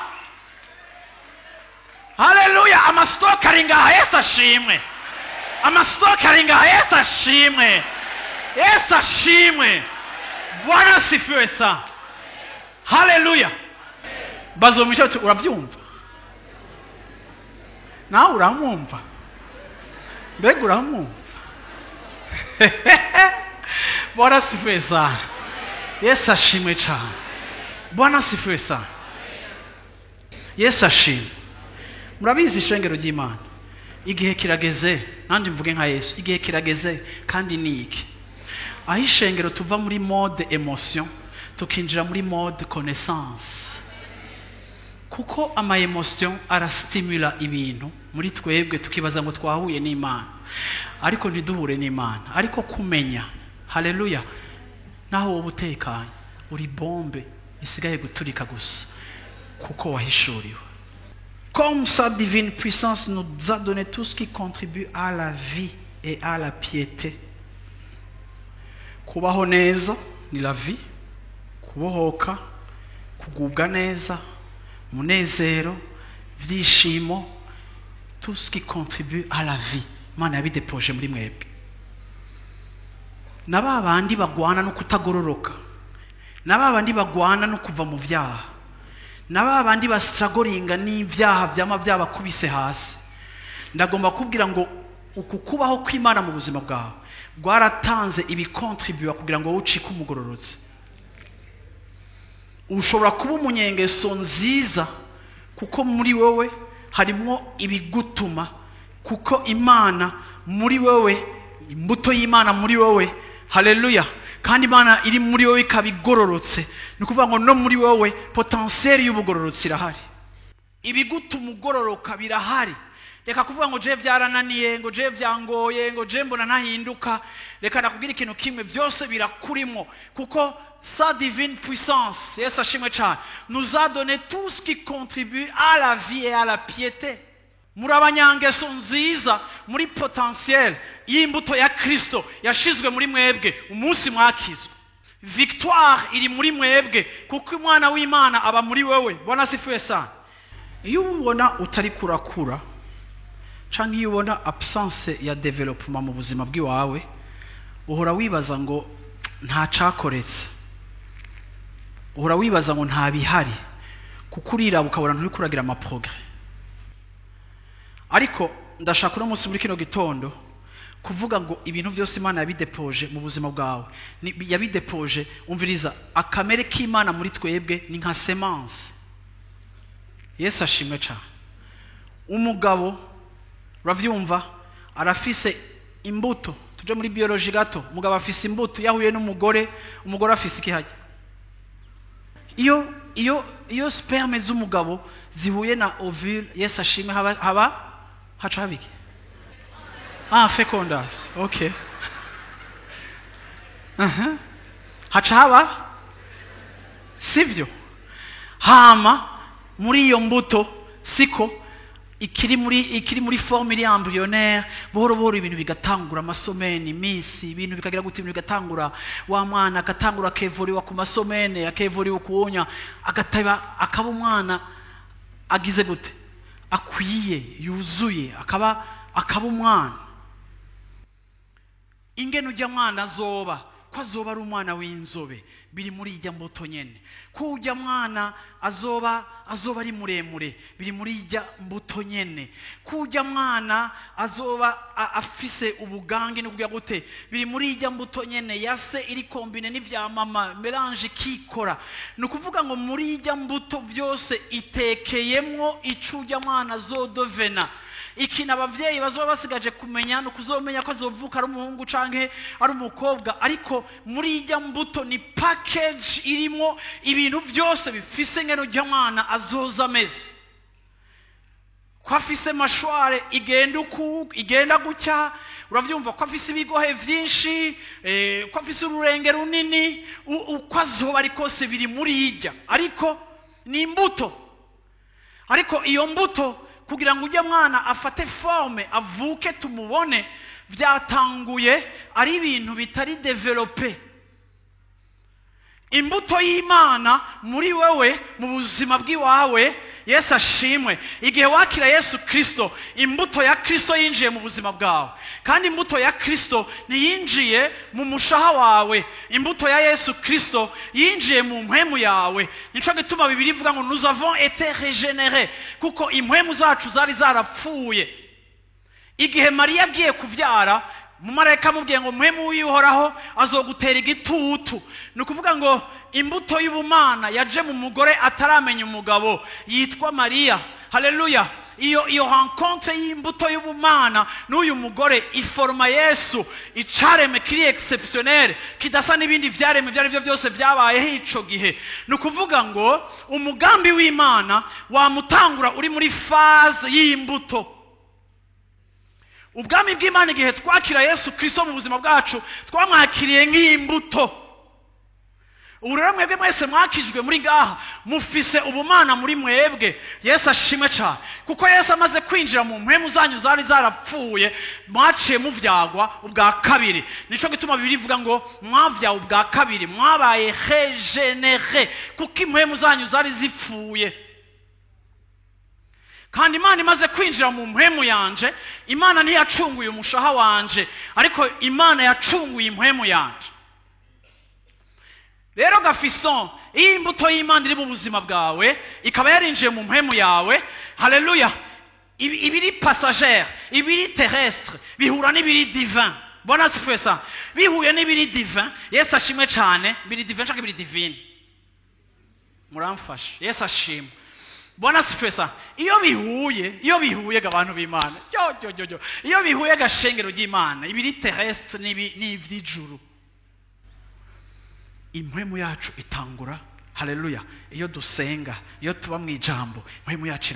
Haleluya. Amastoka ari ngaha, Yesu ashimwe. Amastoka ari ngaha, Yesu ashimwe. Yesu ashimwe. Bwana asifiwe sana. Haleluya. Bazomisha urabyumva? Nawe uramwumva? Mbega uramwumva? Bwana asifiwe sana. Yesu ashimwe cyane. Bwana asifiwe sana. Yesu ashimwe. Murabizi ishengero ry'Imana, igihe kirageze, nandi mvuge nka Yesu, igihe kirageze kandi ni iki? Aho ishengero tuva muri mode emotion tukinjira muri mode connaissance. Kuko ama emotion arastimula ibintu muri twebwe tukibaza ngo twahuye n'Imana, ariko ntiduhure n'Imana. Ariko kumenya, haleluya, naho wowe utekanye uri bombe isigaye guturika gusa kuko wahishuriwe. Comme sa divine puissance nous a donné tout ce qui contribue à la vie et à la piété. Kubaho neza ni la vie, kubohoka, kugubwa neza, munezero, vyishimo, tout ce qui contribue à la vie. Mana yabidepoje muri mwebwe. Nababandi bagwana no kutagororoka, nababandi bagwana no kuva mu vyaha, nababandi bastragoringa n'ivyaha vyama byabakubise hasi. Ndagomba kubwira ngo ukukubaho kw'Imana mu buzima bwawe gwaratanze ibikontribua kugira ngo ucike umugororotse. Ushobora kuba umunyengeso nziza kuko muri wewe harimo ibigutuma, kuko Imana muri wewe, imbuto y'Imana muri wewe, haleluya, kandi Imana iri muri wewe ikabigororotse. Ni kuvuga ngo no muri wewe potentiel y'ubugororotse irahari, ibigutuma ugororoka birahari. Reka kuvuga ngo je byarananiye, ngo je byangoye, ngo je mbona ntahinduka. Reka nakubwira ikintu kimwe, byose birakurimo kuko sa divine puissance, Yesu ashimwe cyane, nous a donné tout ce qui contribue à la vie et à la piété. Muri abanyangeso nziza, muri potentiel y'imbuto ya Kristo yashizwe muri mwebwe umunsi mwakizwe. Victoire iri muri mwebwe kuko umwana w'Imana aba muri wewe. Bwana sifiwe sana. Iyo ubona utari kurakura canke iyo ubona absence ya development mu buzima bw'iwawe, uhora wibaza ngo nta cakoretse, uhora wibaza ngo nta bihari, kuko urira ukabona nturi kuragira ama progrès. Ariko ndashaka uno munsi muri kino gitondo kuvuga ngo ibintu byose Imana yabidepoje mu buzima bwawe, yabidepoje. Umviriza, akamere k'Imana muri twebwe ni nka semence. Yesu ashimwe cyane. Umugabo uravyumva arafise imbuto, tuje muri biology gato, umugabo afise imbuto, yahuye n'umugore, umugore afise ikihajya. Iyo sperme z'umugabo zihuye na ovule, Yesu ashimwe, haba hacabiki. Fecondation. Okay. Haca haba sivyo. Hama muri iyo mbuto siko ikiri muri forme iri embryonnaire, buhoro buhoro ibintu bigatangura, amasomene, iminsi, ibintu bikagira gute, ibintu bigatangura, wa mwana agatangura akevuriwa ku masomene, akevuriwa kuonya, agataba akaba umwana agize gute, akwiye, yuzuye, akaba umwana. Ingene ujya mwana azoba, ko azoba ari umwana w'inzobe, biri muri ijya mbuto nyene. Ko ujya mwana azoba ari muremure, biri muri ijya mbuto nyene. Ko ujya mwana azoba afise ubugange no kugira gute, biri muri ijya mbuto nyene. Yase iri kombine n'ivya mama, melange kikora. No kuvuga ngo muri ijya mbuto byose itekeyemwo icujya mwana azodovena. Ikina abavyeyi bazoba basigaje kumenya no kuzomenya ko azovuka ari umuhungu canke ari umukobwa, ariko muri ijya mbuto ni package irimo ibintu byose bifise ngeno rya mwana azoza ameze. Ko afise mashware igenda gutya, uravyumva, ko afise ibigohe vyinshi, ko afise ururenge runini, uko azoba ari kose biri muri ijya, ariko ni imbuto. Ariko iyo mbuto kugira ngo ujya mwana afate forme avuke tumubone, byatanguye ari ibintu bitari develope. Imbuto y'Imana muri wewe mu buzima bw'iwawe, Yesu ashimwe, igihe wakira Yesu Kristo, imbuto ya Kristo yinjiye mu buzima bwawe. Kandi imbuto ya Kristo ntiyinjiye mu mushaha wawe, imbuto ya Yesu Kristo yinjiye mu mpwemu yawe. Nico gituma Bibiliya ivuga ngo nous avons été régénérés, kuko impwemu zacu zari zarapfuye. Igihe Mariya agiye kuvyara, umumarayika amubwiye ngo muhemu w'ihoraho azogutera igitutu. Ni ukuvuga ngo imbuto y'ubumana yaje mu mugore ataramenya umugabo yitwa Mariya. Haleluya. Iyo rencontre y'imbuto y'ubumana n'uyu mugore iforma Yesu, icareme kiri exceptionnel kidasa n'ibindi vyareme vyari byo byose byabayeho ico gihe. Ni ukuvuga ngo umugambi w'Imana wamutangura uri muri phase y'imbuto. Ubwami bw'Imana igihe twakira Yesu Kristo mu buzima bwacu twamwakiriye nk'imbuto. Ubu rero mwebwe mwese mwakijwe muri ngaha mufise ubumana muri mwebwe. Yesu ashimwe cyane, kuko Yesu amaze kwinjira mu mpemu zanyu zari zarapfuye, mwaciye muvyagwa ubwa kabiri. Nico gituma Bibiliya ivuga ngo mwavyawe ubwa kabiri, mwabaye regenere, kuko impemu zanyu zari zipfuye. Kandi Imana imaze kwinjira mu mpemu yanje, Imana ntiyacunguye umushaha wanje, ariko Imana yacunguye impemu yanje. Rero gafison, iyi imbuto y'Imana iri mu buzima bwawe ikaba yarinjiye mu mpemu yawe. Haleluya. Ibiri passagère, ibiri terrestre bihura n'ibiri divin. Bona sifuye sa. Bihuye n'ibiri divin, Yesu ashimwe cyane, biri divin cyangwa ibiri divine. Muramfashe. Yesu ashimwe. Bona sifuye sa. Iyo bihuye gabantu b'Imana. Iyo bihuye gashengero ry'Imana, ibiri terrestre n'ivy'ijuru. Impwemu yacu itangura. Haleluya. Iyo dusenga, iyo tuba mu ijambo, impwemu yacu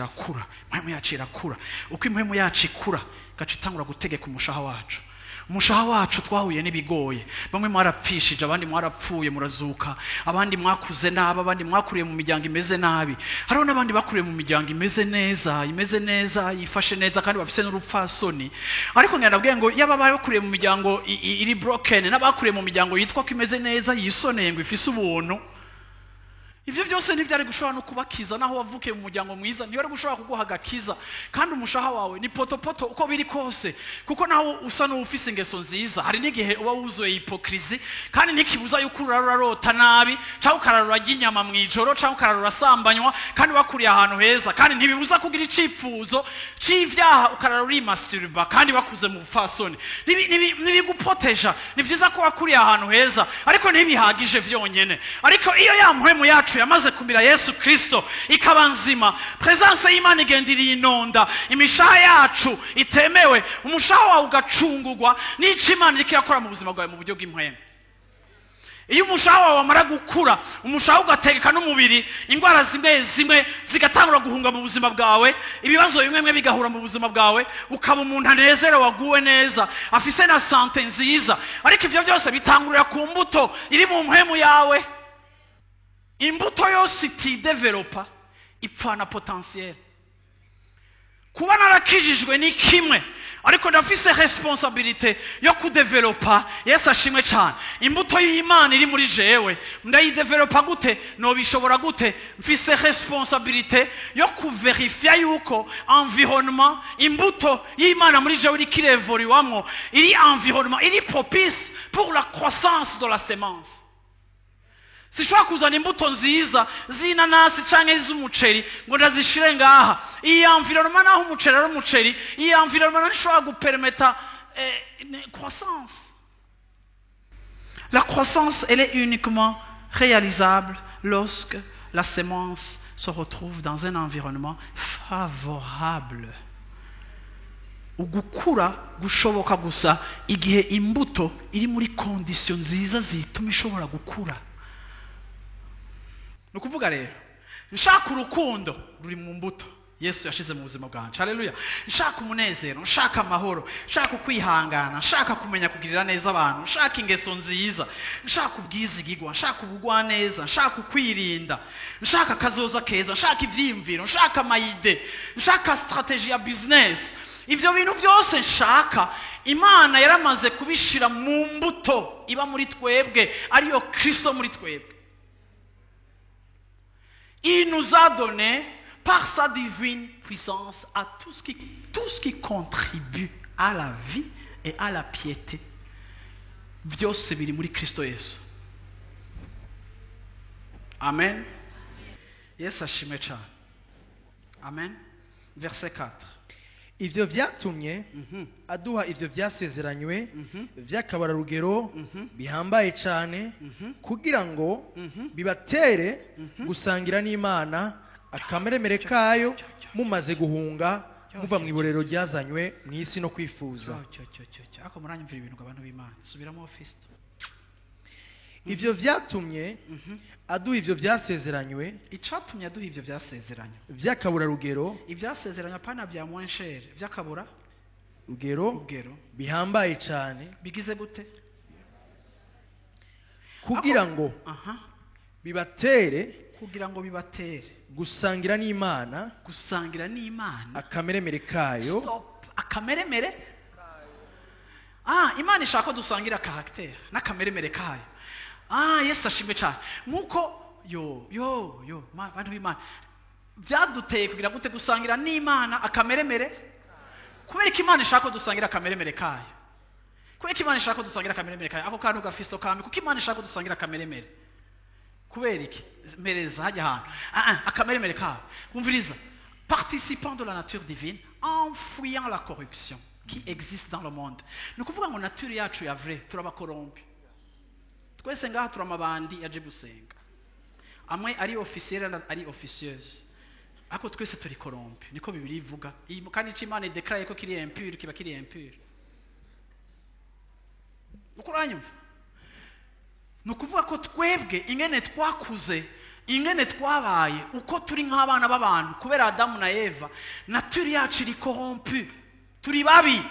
irakura. Uko impwemu yacu ikura, gaca itangura gutegeka umushaha wacu. Umushaha wacu twahuye n'ibigoye. Bamwe mwarapfishije, abandi mwarapfuye murazuka, abandi mwakuze nabi, abandi mwakuriye mu miryango imeze nabi. Hariho n'abandi bakuriye mu miryango imeze neza, yifashe neza kandi bafise n'urupfasoni. Ariko ngandabwiye ngo yaba bakuriye mu miryango iri broken n'abakuriye mu miryango yitwa ko imeze neza, yisoneye ngo ifise ubuntu, ivyo byose ntibyari gushobora no kubakiza. Naho wavukiye mu muryango mwiza ntiyari gushobora kuguha agakiza. Kandi umushaha wawe ni poto uko biri kose, kuko naho usa n'ufise ingeso nziza, hari n'igihe uba wuzuye hypocrisie, kandi ntikibuza yuko urarota nabi, cyangwa ukararura ry'inyama mu ijoro, cyangwa ukararura sambanywa, kandi wakuriye ahantu heza. Kandi ntibibuza kugira icipfuzo c'ivyaha ukararura imasturba, kandi bakuze mu bufasoni. Nibigupoteja. Ni vyiza ko wakuriye ahantu heza, ariko ntibihagije vyonyene. Ariko iyo ya mpwemu yacu yamaze kumira Yesu Kristo ikaba nzima, presence y'Imana igendiriye inonda, imishaha yacu itemewe, umushaha wawe ugacungurwa n'ico Imana iriko irakora mu buzima bwawe mu buryo bw'impwemu. Iyo umushaha wawe wamara gukura, umushaha ugategeka n'umubiri, indwara zimwe zigatangura guhunga mu buzima bwawe, ibibazo bimwe bigahura mu buzima bwawe, ukaba umuntu anezerewe, waguwe neza, afise na sante nziza. Ariko ivyo byose bitangurira ku mbuto iri mu mpwemu yawe. Imbuto yose itidevelopa ipfana potentiel. Kuba narakijijwe ni kimwe, ariko ndafise responsabilité yo kudevelopa. Yesu ashimwe cyane. Imbuto y'Imana iri muri jewe ndayidevelopa gute? No bishobora gute? Mfise responsabilité yo kuverifia yuko environnement imbuto y'Imana muri jewe iri kirevoriwamwo, iri environnement iri propice pour la croissance de la sémence. Sishobora kuzana imbuto nziza z'inanasi canke z'umuceri ngo ndazishire ngaha. Iyi environnement naho umuceri ari umuceri, iyi environnement nishobora gupermeta croissance. La croissance, elle est uniquement réalisable lorsque la sémence se retrouve dans un environnement favorable. Ugukura gushoboka gusa igihe imbuto iri muri condition nziza zituma ishobora gukura. Nukuvuga rero, nshaka urukundo ruri mu mbuto Yesu yashize mu buzima bwanje. Haleluya. Nshaka umunezero, nshaka amahoro, nshaka kwihangana, nshaka kumenya kugirira neza abantu, nshaka ingeso nziza, nshaka ubwizigirwa, nshaka ubugwa neza, nshaka kwirinda, nshaka kazoza keza, nshaka ivyimviro, nshaka mayide, nshaka strategy ya business. Ivyo bintu byose nshaka, Imana yaramaze kubishira mu mbuto iba muri twebwe, ariyo Kristo muri twebwe. Il nous a donné par sa divine puissance à tout ce qui contribue à la vie et à la piété. Byose biri muri Kristo Yesu. Amen. Yesu ashimwe cyane. Amen. Verset 4. ivyo vyatumye aduha ivyo vyasezeranywe vy'akabararugero bihambaye cane kugira ngo bibatere gusangira n'Imana akameremere kayo mumaze guhunga muva mu iborero ryazanywe mu isi no kwifuza. Ako muranyumvira ibintu abantu b'Imana. Subiramo office. Ivyo vyatumye aduha ivyo vyasezeranywe, icatumye aduha ivyo vyasezeranywe vy'akaburarugero, ivyasezeranywe apana vya mwensheri, vy'akabura rugero bihambaye cane, bigize gute? kugira ngo bibatere gusangira n'Imana akameremere kayo. Stop. Akameremere? Imana ishaka ko dusangira caractère n'akameremere kayo. Yesu ashimwe cyane. Nkuko bantu b'Imana byaduteye kugira gute gusangira n'Imana akameremere? Kubera ko Imana ishaka ko dusangira akameremere kayo. Kubera ko Imana ishaka ko dusangira akameremere kayo. Ako kantu gafisto kambi kuko Imana ishaka ko dusangira akameremere. Kubera iki? Mereza hajya ahantu. Akameremere kayo. Umviriza. Participant de la nature divine en fuyant la corruption qui existe dans le monde. Ni ukuvuga ngo nature yacu ya vrai turabakorombi. Twese ngaha turamabandi yaje gusenga. Amwe ari officiel ari officieuse. Ako twese turi korombi. Niko Bibiliya ivuga. Kandi Imana ideclare ko kiri impure kiba kiri impure. Ukuranyumva? Ni ukuvuga ko twebwe ingene twakuze, ingene twabaye, uko turi nk'abana b'abantu kubera Adamu na Eva, nature yacu iri corrompue. Turi babi.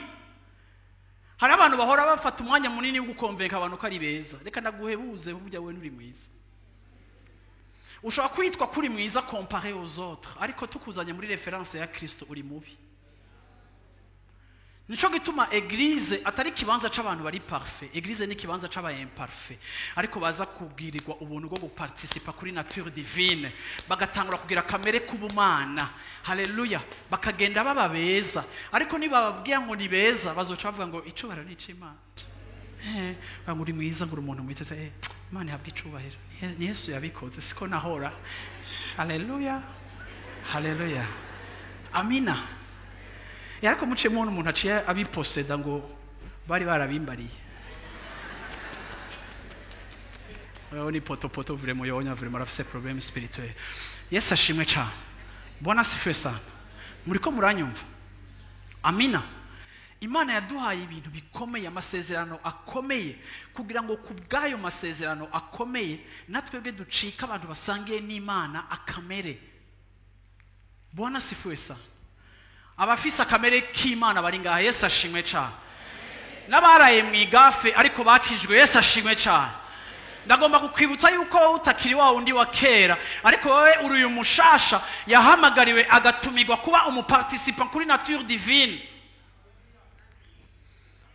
Hari abantu bahora bafata umwanya munini wo gukonvenka abantu ko ari beza. Reka ndaguhebuze burya wewe nturi mwiza. Ushobora kwitwa kuri mwiza comparé aux autres, ariko tukuzanye muri reference ya Kristo uri mubi. Nico gituma eglise atari kibanza c'abantu bari parfait. Eglise ni kibanza c'aba imparfait. Ariko baza kubwirirwa ubuntu bwo guparticipa kuri nature divine, bagatangura kugira kamere kubumana. Haleluya. Bakagenda baba beza. Ariko niba bababwiye ngo ni beza, bazoca bavuga ngo icubahiro ni c'Imana. Ngo uri mwiza, ngo uri umuntu mwiza. Imana yabwa icubahiro. Ni Yesu yabikoze, siko nahora. Haleluya. Haleluya. Amina. Yariko muce muntu umuntu aciye abiposeda ngo bari barabimbariye. Ni poto vraiment yonya vraiment afise problème spirituel. Yesu ashimwe cyane. Bwana sifiwe sana. Muriko muranyumva? Amina. Imana yaduhaye ibintu bikomeye, amasezerano akomeye, kugira ngo kubgayo masezerano akomeye natwebwe ducika abantu basangiye n'Imana akamere. Bwana sifiwe sana. Abafise akamere k'Imana bari ngaha. Yesu ashimwe cyane. N'abaraye mu igafe ariko bakijwe. Yesu ashimwe cyane. Ndagomba kukwibutsa yuko utakiri wa undi wa kera, ariko wowe uri uyu mushasha yahamagariwe agatumirwa kuba umuparticipant kuri nature divine.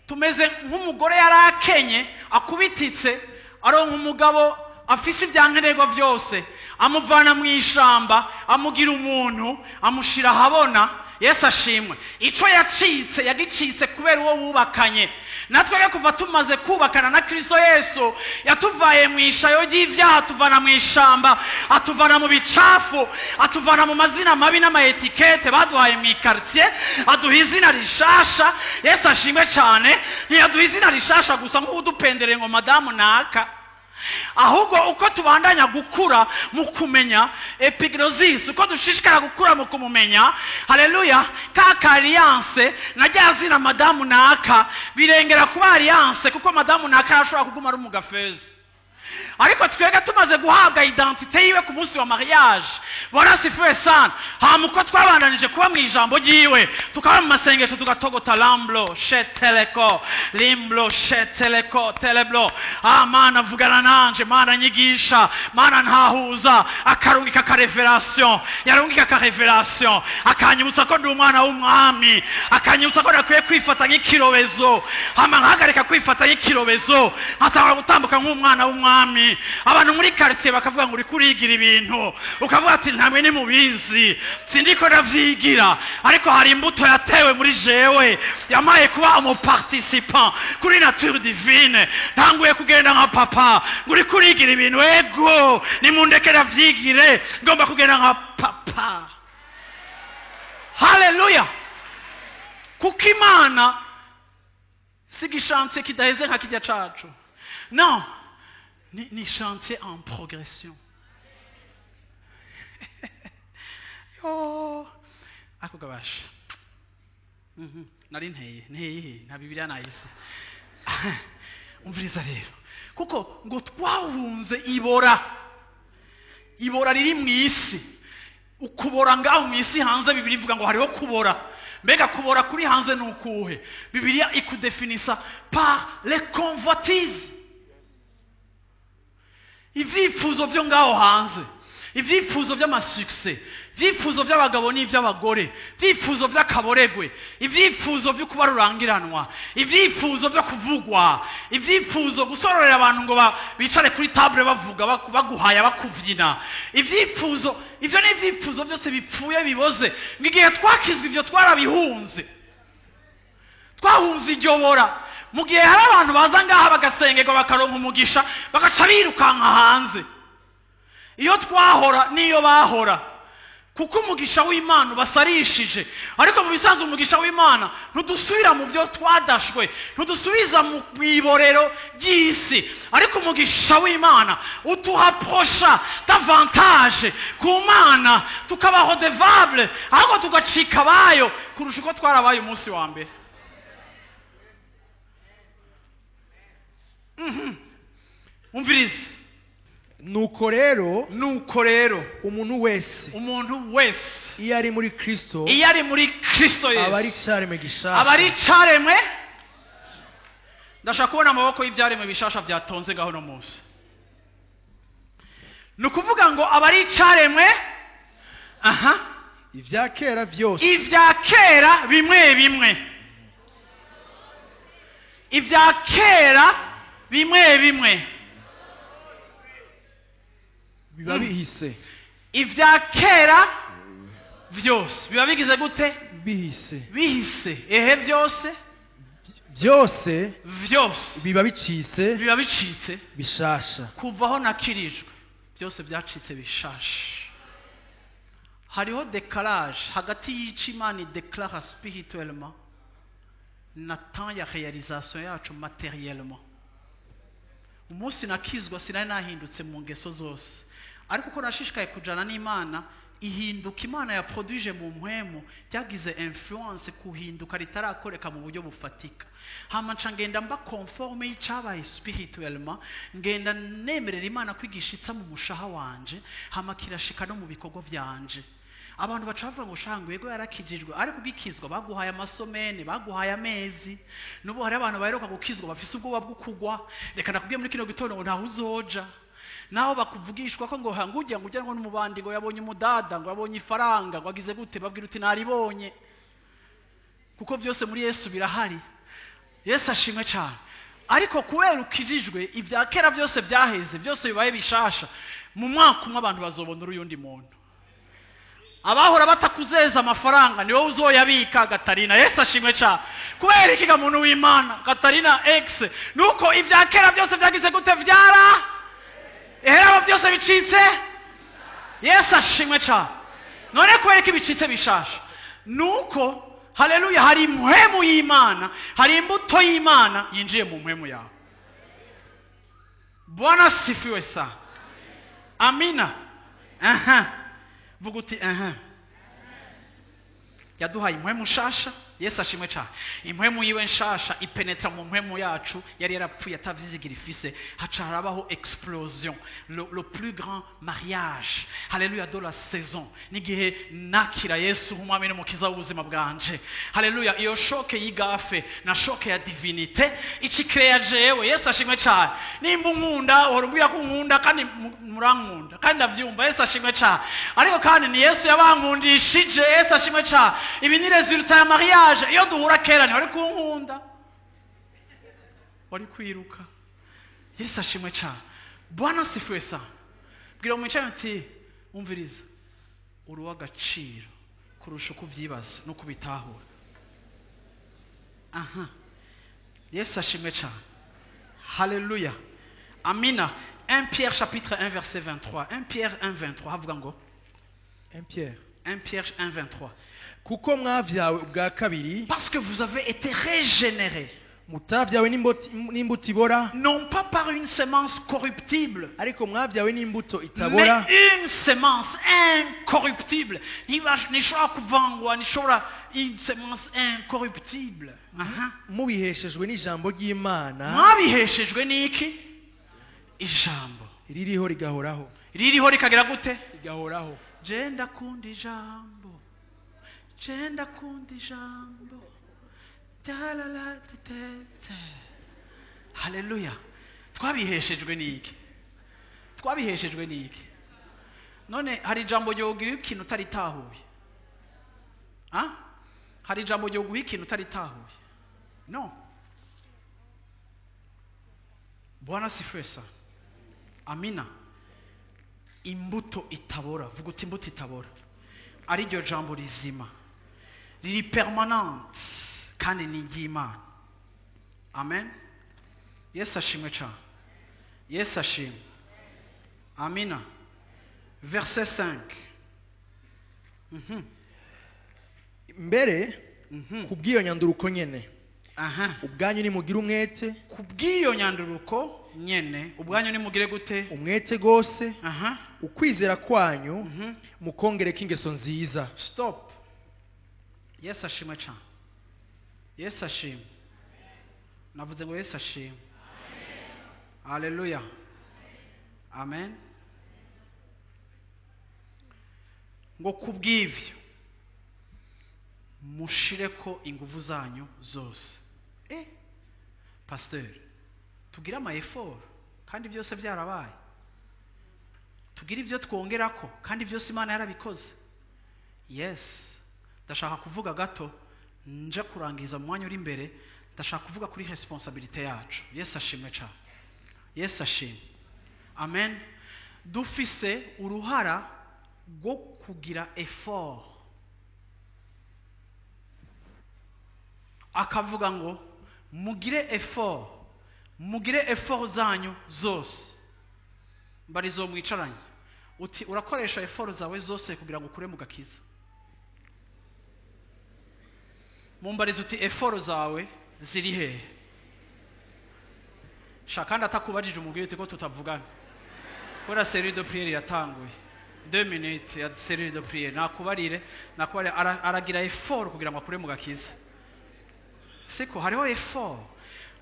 Tumeze nk'umugore yarakenye akubititse aronka umugabo afise ibyankenerwa byose, amuvana mu ishamba, amugira umuntu, amushira habona. Yesu ashimwe. Ico yacitse yagicitse kubera uwo wubakanye. Natwe kuva tumaze kubakana na Kristo Yesu, yatuvaye mu ishayo y'ivyaha, atuvana mu ishamba, atuvana mu bicafu, atuvana mu mazina mabi n'amaetikete baduhaye mu quartier, aduha izina rishasha. Yesu ashimwe cyane. Ntiyaduha izina rishasha gusa ngo udupendere ngo madamu naka, ahubwo uko tubandanya gukura mu kumenya epignosis, uko dushishikara gukura mu kumumenya, haleluya, ka alliance najazina madamu naka birengera kuba alliance, kuko madamu naka ashobora kuguma ari umugafezi. Ariko twega tumaze guhabwa identité yiwe ku munsi wa mariage. Bwana sifiwe sana. Hamuko twabandanije kuba mu ijambo ryiwe, tukaba mu masengesho tugatogota lamblo sheteleko limblo sheteleko teleblo. Mana vugana nanje, Mana nyigisha, Mana ntahuza. Akarungika ka revelation, yarungika ka revelation, akanyibutsa ko ndi umwana w'umwami, akanyibutsa ko nakwiye kwifata nk'ikirobezo. Hama nkahagarika kwifata nk'ikirobezo, nkatangura gutambuka nk'umwana w'umwami. Abantu muri quartier bakavuga ngo uri kurigira ibintu, ukavuga ati ntamwe ni mubizi, sindiko ndavyigira, ariko hari imbuto yatewe muri jewe yamaye kuba umuparticipant kuri nature divine. Ntanguye kugenda nka papa ngo uri kurigira ibintu, ego nimundeke ndavyigire, ngomba kugenda nka papa. Haleluya. kuko imana si igishansiye kidaheze nka kijya cacu. Non, ni chantier en progression. Yo, ako gabasha. Nari nteye nta Bibiliya nayise. Umviriza rero, kuko ngo twahunze ibora riri mu isi. Ukubora ngaho mu isi hanze Bibiliya ivuga ngo hariho kubora. Mbega kubora kuri hanze ni ukuhe? Bibiliya ikudefinisa par les convoitises. Ivyifuzo byo ngaho hanze, ivyifuzo by'amasuccès, ivyifuzo by'abagabo n'ivy'abagore, ivyifuzo by'akaboregwe, ivyifuzo byo kuba rurangiranwa, ivyifuzo byo kuvugwa, ivyifuzo gusororera abantu ngo bicare kuri table bavuga baguhaya bakuvyina. Ivyifuzo ivyo ni ivyifuzo byose bipfuye biboze. Ngigihe twakizwa ivyo twarabihunze. Twahunze iryobora. Mu gihe hari abantu baza ngaha bagasengerwa bakaronka umugisha bagaca birukanka hanze. Iyo twahora niyo bahora, kuko umugisha w'Imana basarishije. Ariko mu bisanzwe umugisha w'Imana ntudusubira mu byo twadashwe, ntudusubiza mu iborero ry'isi. Ariko umugisha w'Imana utuhaprosha davantage ku Mana, tukabaho devable, ahubwo tugacika bayo kurusha uko twarabaye umunsi wa mbere. Umvirize. Nuko rero umuntu wese iyo ari muri Kristo Yesu aba ari icaremwe. Ndashaka kubona amaboko y'ibyaremwe bishasha byatonze gaho no munsi. Nukuvuga ngo aba ari icaremwe. Ivya kera byose, ivya kera bimwe ivya kera bimwe biba bihise. Ivya kera byose biba bigize gute? Bihise. Ehe, byose biba bicitse bishasha. Kuvaho nakirijwe byose byacitse bishasha. Hariho décalage hagati y'ico Imana déclare spirituellement na temps ya réalisation yacu matériellement. Umunsi nakizwa sinari nahindutse mu ngeso zose, ariko uko nashishikaye kujana n'Imana, ihinduka Imana ya produije mu mpwemu byagize influence kuhinduka ritarakoreka mu buryo bufatika. Hama nca ngenda mba conforme y'icyabaye spirituellement, ngenda nemerera Imana kwigishitsa mu mushaha wanje, hama kirashika no mu bikorwa byanje. Abantu bacavuga ngo shangwe yego yarakijijwe, ariko ugikizwa baguhaye amasomene, baguhaye amezi. Nubu hari abantu baheruka gukizwa bafise ubwoba bwo kugwa. Reka nakubwiye muri kino gitondo ngo ntaho uzoja. Naho bakuvugishwa ko ngo hangujya ngo ujya ngo n'umubandi ngo yabonye umudada ngo yabonye ifaranga ngo agize gute, babwira uti naribonye. Kuko byose muri Yesu birahari. Yesu ashimwe cyane. Ariko kubera ukijijwe ibya kera byose byaheze, byose bibaye bishasha. Mu mwaka umwe abantu bazobona uruyundi muntu. Abahora batakuzeza amafaranga niwe uzoyabika Gatarina. Yesu ashimwe cyane. Kubera iki muntu w'Imana Gatarina X nuko ivya kera byose byagize gute? Vyara ehera byose bicitse. Yesu ashimwe cyane. None kubera iki bicitse bishasha? Nuko haleluya, hari impwemu y'Imana, hari imbuto y'Imana yinjiye mu mpwemu yawe. Bwana sifiwe sana. Amina. Vuga uti yaduhaye impwemu nshasha. Yesu ashimwe cyane. Impwemu yiwe nshasha ipenetra mu mpwemu yacu yari yarapfuye atavyizigira ifise. Haca harabaho explosion, le plus grand mariage, haleluya, de la saison. Nigihe nakira Yesu nk'umwami n'umukiza w'ubuzima bwanje, haleluya. Iyo shoke yigafe na shoke ya divinite ikikreya jewe. Yesu ashimwe cyane. Nimba unkunda urumbwira ko unkunda kandi murankunda kandi ndavyumva. Yesu ashimwe cyane. Ariko kandi ni Yesu yabankundishije. Yesu ashimwe cyane. Ibi ni resultat ya mariage. Iyo duhura kera ni wari kunkunda, wari kwiruka. Yesu ashimwe cyane. Bwana sifiwe sana. Bwira umwicaye uti umviriza, uri w'agaciro kurusha uko ubyibaza no kubitahura. Yesu ashimwe cyane. Haleluya. Amina. 1 Pierre chapitre 1 verset 23. 1 Pierre 1 23 havuga ngo 1 Pierre 1 Pierre 1 23. kuko mwavyawe ubwa kabiri parce que vous avez été régénérés, mutavyawe n'imbuto ibora non pas par une semence corruptible, ariko mwavyawe n'imbuto itabora mais une semence incorruptible. Nishobora kuvangwa, nishobora une semence incorruptible. mubiheshejwe n'ijambo ry'Imana Mwabiheshejwe n'iki? Ijambo ririho rigahoraho ririho rikagira gute? rigahoraho. Je ndakunda ijambo, je ndakunda ijambo. Haleluya. Twabiheshejwe n'iki? Twabiheshejwe n'iki? None hari ijambo ryoguha ikintu utaritahuye? Hari ijambo ryoguha ikintu utaritahuye? No. Bwana sifiwe sana. Amina. Imbuto itabora, vuga uti imbuto itabora, ari ryo jambo rizima, riri permanente kandi ni iry'Imana. Amen. Yesu ashimwe cyane. Yesu ashimwe. Amina. Verset 5. Mbere kubw'iyo nyanduruko nyene ubwanyu nimugire umwete, kubw'iyo nyanduruko nyene ubwanyu nimugire gute? umwete gose, ukwizera kwanyu mukongereka ingeso nziza. Stop. Yesu ashimwe cyane. Yesu ashimwe. Navuze ngo Yesu ashimwe. Haleluya. Amen. Ngo kubw'ivyo mushireko inguvu zanyu zose. Pasteur, tugira ama effort kandi byose byarabaye. Tugira ivyo twongerako kandi byose Imana yarabikoze. Yes. Ndashaka kuvuga gato nje kurangiza mu mwanya uri imbere, ndashaka kuvuga kuri responsabilité yacu. Yesu ashimwe cyane. Yesu ashimwe. Amen. Dufise uruhara rwo kugira effort. Akavuga ngo mugire effort zanyu zose. Mbarizo mwicaranye uti urakoresha effort zawe zose kugira ngo ukure mu gakiza. Mumbarizo uti effort zawe ziri hehe? Shakanda atakubajije umubwire uti ko tutavugana. Kora série de prière yatanguye 2 minutes ya série de prière. Nakubarire aragira effort kugira ngo akure mu gakiza. Siko hariho effort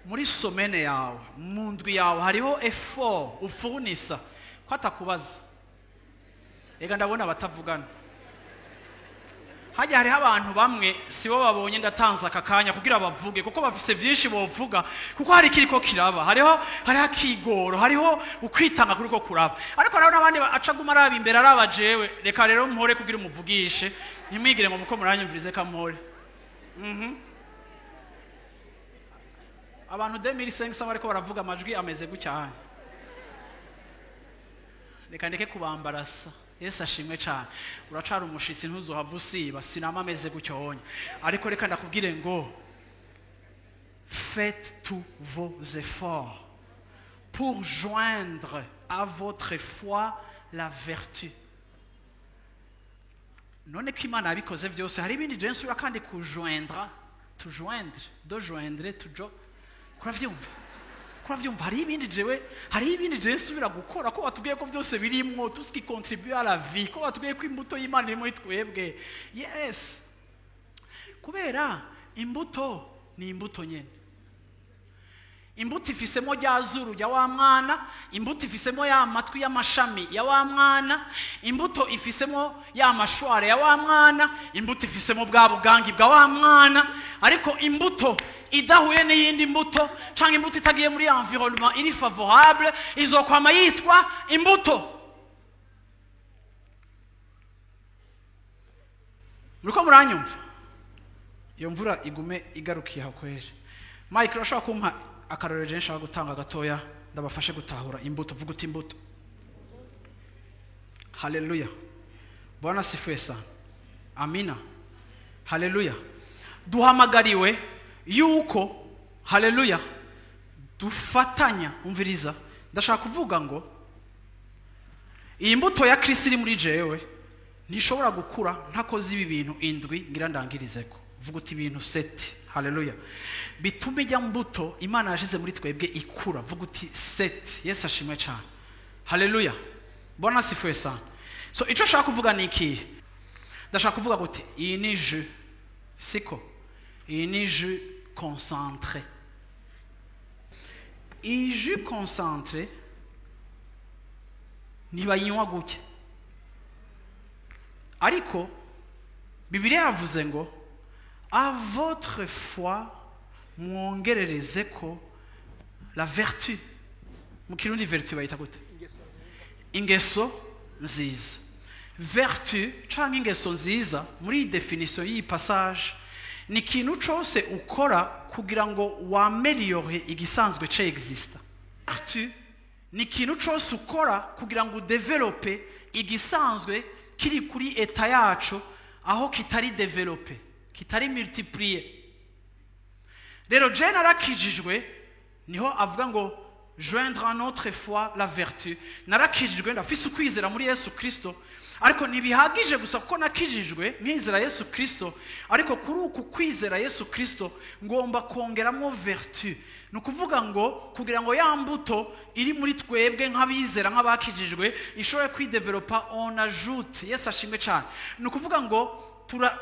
muri somene yawe, mu ndwi yawe hariho effort ufunisa ko atakubaza. Ega ndabona batavugana. Hajya hariho abantu bamwe sibo babonye ndatanza akakanya kugira bavuge kuko bafise byinshi bovuga kuko hari kiriko kiraba. Hariho akigoro, hariho ukwitanga kuri ko kuraba. Ariko rero nabandi acaguma araba imbere araba jewe, reka rero mpore kugira umuvugishe ntimwigire mu muko muranyumvirize kamore. Abantu 2500 bariko baravuga amajwi ameze gucyane. Reka ndeke kubambarasa. Yesu ashimwe cyane. Uracara umushitsi ntuzohava usiba, sinama ameze gucyonya. Ariko reka ndakubwire ngo faites tous vos efforts pour joindre à votre foi la vertu. None ko Imana yabikoze byose, hari ibindi je nsubira kandi kujoindre, de joindre, kuravyumva hari ibindi jewe nsubira gukora ko batubwiye ko byose birimwo tout ce qui contribue à la vie, ko batubwiye ko imbuto y'Imana iri muri twebwe. Yes. Kubera imbuto ni imbuto nyene. Imbuto ifisemo rya zuru ya wa mwana, imbuto ifisemo ya matwi y'amashami ya wa mwana, imbuto ifisemo ya mashware ya wa mwana, imbuto ifisemo bwa bugangi bwa wa mwana. Ariko imbuto idahuye n'iyindi mbuto cyangwa imbuto itagiye muri environnement iri favorable izokwama yitwa imbuto. Muriko muranyumva? Iyo mvura igume igarukiye hakwere. Mike urashaka kumpa akarorero je nshaka gutanga gatoya ndabafashe gutahura imbuto. Vuga uti imbuto. Haleluya. Bwana sifiwe sana. Amina. Haleluya. Duhamagariwe yuko haleluya dufatanya. Umviriza, ndashaka kuvuga ngo iyi mbuto ya Kristo iri muri jewe ntishobora gukura ntakoze ibi bintu indwi ngira ndangirizeko vuga uti ibintu 7 haleluya bituma ijya mbuto Imana yashize muri twebwe ikura vuga uti 7 Yesu ashimwe cyane haleluya bona sifuye sana so icyo shaka kuvuga ni iki ndashaka kuvuga guti iyi ni jus siko iyi ni jus concentré iyi jus concentré ntibayinywa gutya ariko Bibiliya yavuze ngo à votre foi mwongerereze ko la vertu mu kirundi vertu bayita gute ingeso nziza vertu cyangwa ingeso nziza muri definition y'iyi passage ni ikintu cyose ukora kugira ngo wameliore igisanzwe cye exista vertu ni ikintu cyose ukora kugira ngo udevelope igisanzwe kiri kuri eta yacu aho kitari develope kitari multiplier rero je narakijijwe niho avuga ngo joindre à notre foi la vertu narakijijwe ndafise ukwizera muri Yesu Kristo ariko ntibihagije gusa kuko nakijijwe nkizera Yesu Kristo ariko kuri uku kwizera Yesu Kristo ngomba kongeramo vertu nukuvuga ngo kugira ngo ya mbuto iri muri twebwe nk'abizera nk'abakijijwe ishobore kwidevelopa on ajoute Yesu ashimwe cyane nukuvuga ngo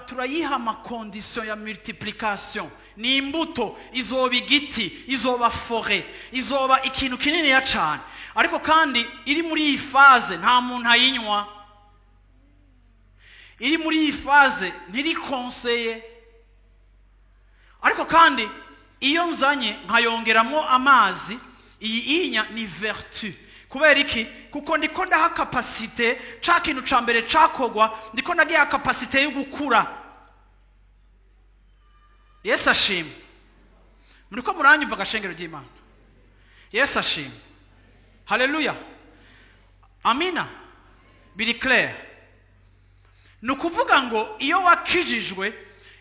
turayiha amakondisiyo ya multiplication ni imbuto izoba igiti izoba fore izoba ikintu kinini ya cyane ariko kandi iri muri iyi faze nta muntu ayinywa iri muri iyi faze ntiri konseye ariko kandi iyo nzanye nkayongeramo amazi iyi inya ni vertu kubera iki kuko ndiko ndaha capacité ca kintu ca mbere cakogwa ndiko ndagiha capacité yo gukura Yesu ashimwe muriko muranyumva gashengero ry'Imana Yesu ashimwe haleluya amina biri clair nukuvuga ngo iyo wakijijwe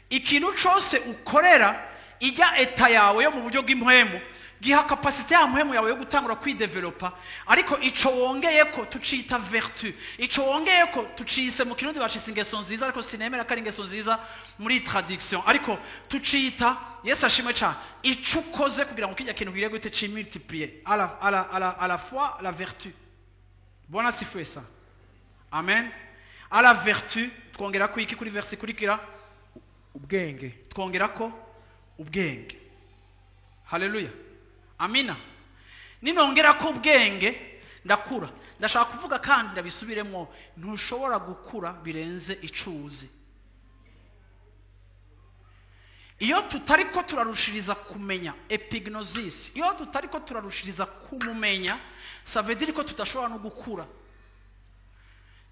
ikintu cyose ukorera ijya eta yawe yo mu buryo bw'impwemu giha capacité ya mpwemu yawe yo gutangura kwidevelopa ariko ico wongeyeko tucita vertu ico wongeyeko tucise mu kirundi bacise ingeso nziza ariko sinemera ko ari ingeso nziza muri traduction ariko tucita Yesu ashimwe cyane ico ukoze kugira ngo kijya kintu gire gute ci multiplier à la fois la vertu bona sifuye ça amen à la vertu twongera ko iki kuri verse kurikira ubwenge twongera ko ubwenge haleluya amina ninongera ko ubwenge ndakura ndashaka kuvuga kandi ndabisubiremo ntushobora gukura birenze icuzi iyo tutariko turarushiriza kumenya epignosis iyo tutariko turarushiriza kumumenya ça veut dire ko tutashobora no gukura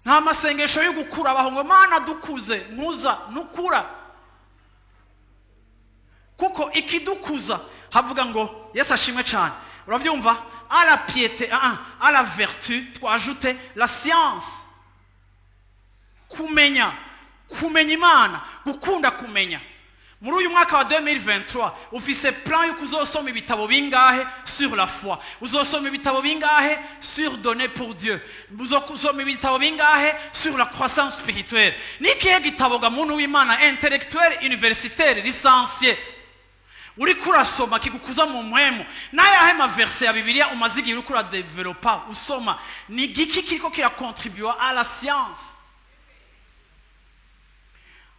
nta masengesho yo gukura abaho ngo Mana dukuze nkuza nukura kuko ikidukuza havuga ngo Yesu ashimwe cyane uravyumva à la piété à la vertu twajoute la science kumenya Imana gukunda kumenya muri uyu mwaka wa 2023 ufise plan yo kuzosoma ibitabo bingahe sur la foi uzosoma ibitabo bingahe sur donner pour Dieu uzosoma ibitabo bingahe sur la croissance spirituelle nikihe gitabo ga muntu w'Imana intellectuel universitaire licencié uri kurasoma kigukuza mu mpwemu nayahe ma verse ya Bibiliya umazigira uri kura developa usoma ni giki kiriko kira contribuer à la science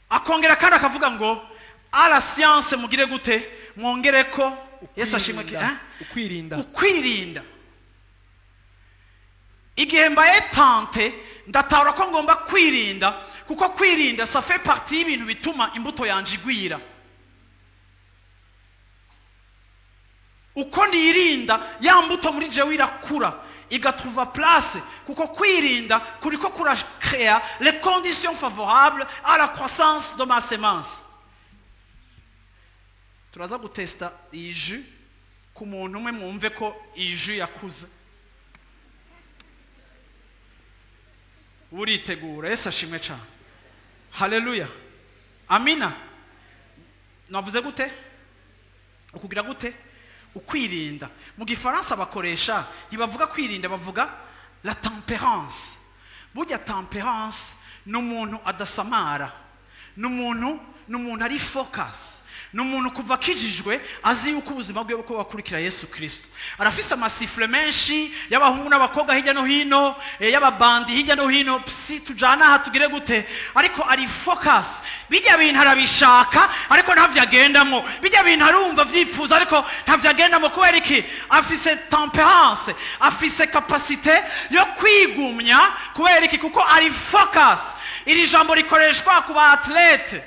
akongera kandi akavuga ngo à la science mugire gute mwongereko Yesu ashimwe ukwirinda igihe mbaye tante ndatahura ko ngomba kwirinda kuko kwirinda ça fait partie y'ibintu bituma imbuto yanje igwira uko nirinda ya mbuto muri jewe irakura igatrouva place kuko kwirinda kuriko kura créer les conditions favorables à la croissance de ma semence turaza gutesta iyi jus ku muntu umwe mwumve ko iyi jus yakuze uritegura Yesu ashimwe cyane haleluya amina navuze gute ukugira gute ukwirinda mu gifaransa bakoresha ntibavuga kwirinda bavuga la tempérance burya tempérance n'umuntu adasamara, n'umuntu ari focus, n'umuntu kuva akijijwe azi yuko ubuzima bwe buko bakurikira Yesu Kristo. Arafise amasifle menshi y'abahungu n'abakobwa hirya no hino, y'ababandi hirya no hino, psi tujana aha tugire gute, ariko ari focus. Bijya bintu arabishaka ariko ntavyo agendamo, bijya bintu arumva vyifuza ariko ntavyo agendamo. Kubera iki? Afise temperance, afise capacité yo kwigumya. Kubera iki? Kuko ari focus. Iri jambo rikoreshwa ku ba athlete.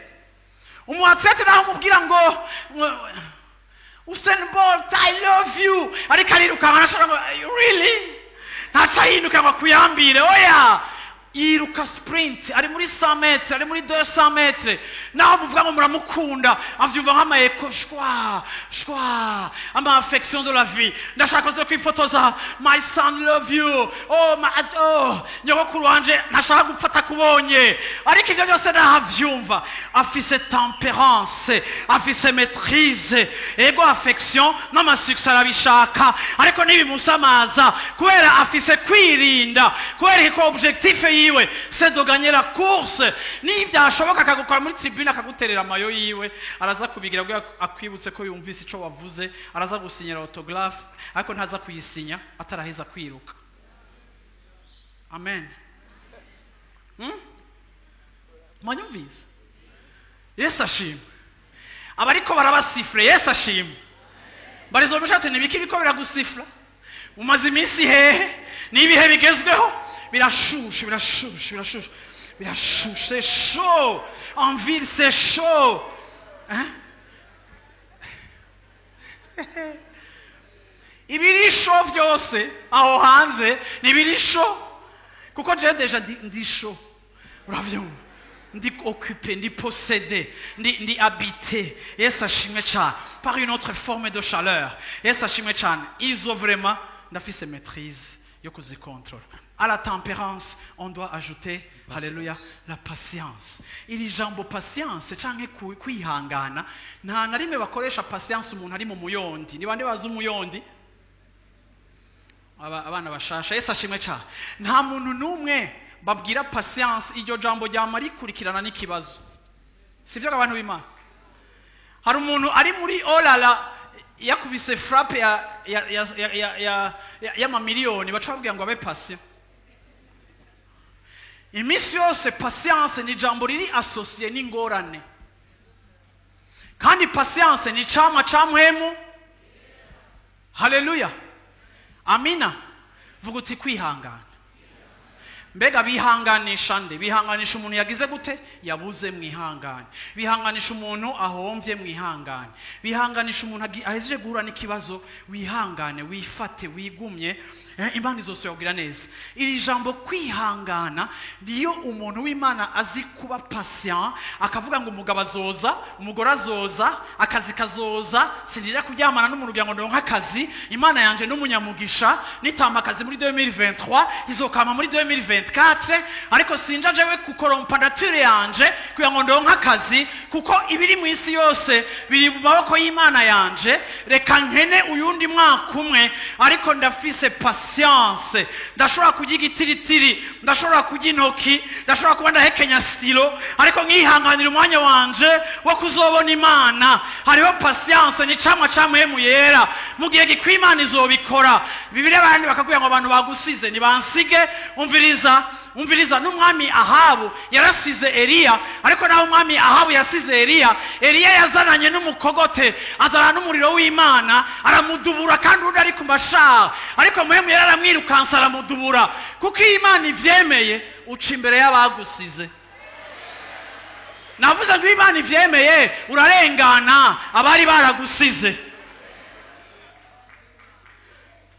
Umuatlete naho mubwira ngo Usain Bolt, I love you, ariko ariruka arashaka ngo really ntaca yinuka ngo kuyambire. Oya, yiruka sprint, ari muri 100 metres, ari muri 200 metres, naho muvuga ngo muramukunda, avyumva nk'amayeko shwa ama affection de la vie. Ndashaka zo kwifotoza, my son love you, nyogokuru wanje ntashaka gupfata kubonye, ariko ivyo byose nahavyumva. Afise temperance, afise maîtrise, ego affection n'amasuccès arabishaka, ariko nibimusamaza kubera afise kwirinda, kubera ko objectif yiwe c'est de gagner la course. Ni byashoboka akagukora muri tribune akaguterera amayo yiwe, araza kubigira ngo akwibutse ko yumvise ico wavuze, araza gusinyira autographe ariko ntaza kuyisinya ataraheza kwiruka. Amen. Mwanyumvise? Yesu ashimwe. Abariko barabasifre Yesu ashimwe. Barizo bishate nibiki biko biragusifra? Umaze iminsi hehe? Nibihe bigezweho? Birashushe, c'est chaud. En ville, c'est chaud. Hein? Ibiri chaud byose aho hanze nibiri chaud. Kuko je deja ndi chaud. Uravyumva? Ndi occupé, ndi possédé, ndi habité. Yesu ashimwe cyane. Par une autre forme de chaleur. Yesu ashimwe cyane. Izo vraiment ndafise maîtrise yo kuzikontrola. À la tempérance, on doit ajouter, patience. Alléluia, la patience. Iri jambo patience canke kwihangana, nta na rimwe bakoresha patience umuntu ari mu muyondi. Ni bande bazi umuyondi? Abana bashasha. Yesu ashimwe cyane. Nta muntu numwe babwira patience iryo jambo ryamari kurikirana n'ikibazo. Sivyo abantu b'Imana. Hari umuntu ari muri olala yakubise frappe ya mamiliyoni, baca babwira ngo abe patient. Imisi yose patience ni jambo riri associé n'ingorane, kandi patience ni camwa camwemu. Haleluya, amina. Vuga uti kwihangana. Mbega bihanganisha nde? Bihanganisha umuntu yagize gute? Yabuze mwihangane. Bihanganisha umuntu ahomvye mwihangane. Bihanganisha umuntu ahejeje guhura n'ikibazo, wihangane, wifate, wigumye. Imana izosohogira neza. Iri jambo kwihangana niyo umuntu w'Imana azi kuba patient, akavuga ngo umugabo azoza, umugore azoza, akazi kazoza, sindira kuryamana n'umuntu kugira ngo ndonke akazi, Imana yanje n'umunyamugisha, nitamba akazi muri 2023 izokama muri 2024, ariko sinja jewe kukorompa nature yanje kugira ngo ndonke akazi, kuko ibiri mu isi yose biri mu maboko y'Imana yanje. Reka nkene uyundi mwaka umwe, ariko ndafise patience. Ndashobora kujya igitiritiri, ndashobora kujya intoki, ndashobora kuba ndahekenya stilo, ariko nkihanganira umwanya wanje wo kuzobona Imana. Hariho patience, ni camwa camwemu yera. Mu gihe gikwi Imana izobikora. Bibiliya abandi bakakubwira ngo abantu bagusize nibansige. Umviriza n'umwami Ahabu yarasize Eliya, ariko naho umwami Ahabu yasize Eliya, Eliya yazananye n'umukogote, azana n'umuriro w'Imana, aramudubura kandi undi ari ku mashara, ariko muhemu yari aramwirukansa aramudubura. Kuko Imana ivyemeye uca imbere y'abagusize. Navuze ngo Imana ivyemeye urarengana abari baragusize.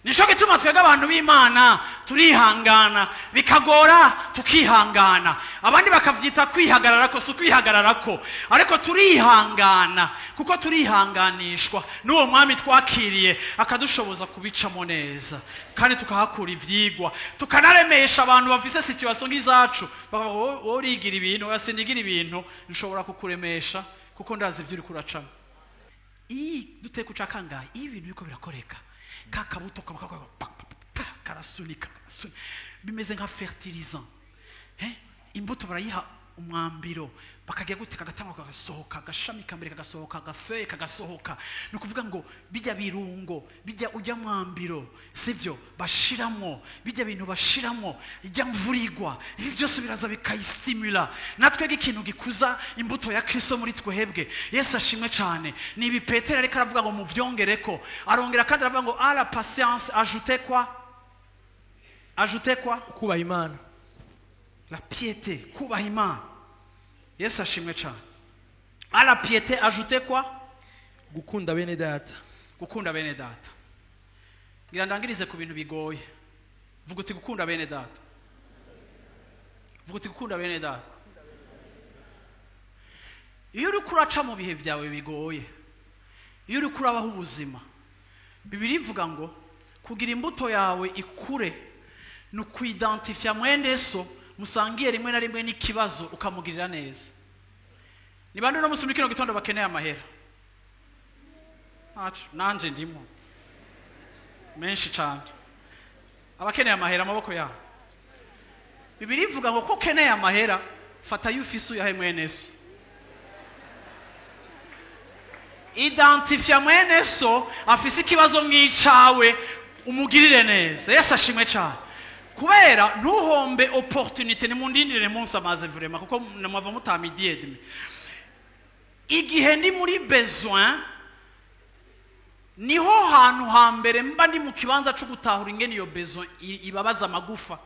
Nisho gituma twega abantu b'Imana turihangana, bikagora tukihangana. Abandi bakavyita kwihagararako, si kwihagararako, ariko turihangana kuko turihanganishwa n'uwo mwami twakiriye, akadushoboza kubicamo neza, kandi tukahakura ivyigwa, tukanaremesha abantu bafise situation nk'izacu. Wowe urigira ibintu, wasindigira ibintu, nshobora kukuremesha kuko ndazi ivyo uri kuracamo. Dute kucakangaye ibintu biko birakoreka, kakabuto karasunika, bimeze nka fertilisant. imbuto barayiha umwambiro bakagiye guteka agatangwa kagasohoka, agashami kambere kagasohoka, agafe kagasohoka. Ni ukuvuga ngo bijya birungo, bijya ujya mwambiro, sibyo bashiramo, bijya bintu bashiramo, ijya mvurigwa, ibi byose biraza bikayistimula. Natwe ikintu gikuza imbuto ya Kristo muri twehebwe. Yesu ashimwe cyane. Ni ibi Petero ariko aravuga ngo muvyongereko, arongera kandi aravuga ngo à la patience ajoutez quoi? Ajoutez quoi? kubaha Imana. La piété, kubaha Imana. Yesu ashimwe cyane. À la piété ajoutez quoi? Gukunda bene data. Gukunda bene data. Ngira ndangirize ku bintu bigoye. Vuga uti gukunda bene data. Vuga uti gukunda bene data. Iyo uri kuraca mu bihe byawe bigoye, iyo uri kurabaho ubuzima, Bibiliya ivuga ngo kugira imbuto yawe ikure ni ukwidentifya mwene so musangiye rimwe na rimwe n'ikibazo ukamugirira neza. Ni bande no musumira kino gitondo bakeneye amahera? Nanje ndimo menshi cyane. Abakeneye amahera amaboko yawe. Bibiliya ivuga ngo ko keneye amahera fata yufise uyahe mwene so. Identifya mwene so afise ikibazo mwicawe umugirire neza. Yesu ashimwe cyane. Kubera ntuhombe opportunité ni mundindire munsi amaze vraiment kuko namava mutamidiedme. Igihe ndi muri besoin niho hantu hambere mba ndi mu kibanza cyo gutahura ingene iyo besoin ibabaza amagufa.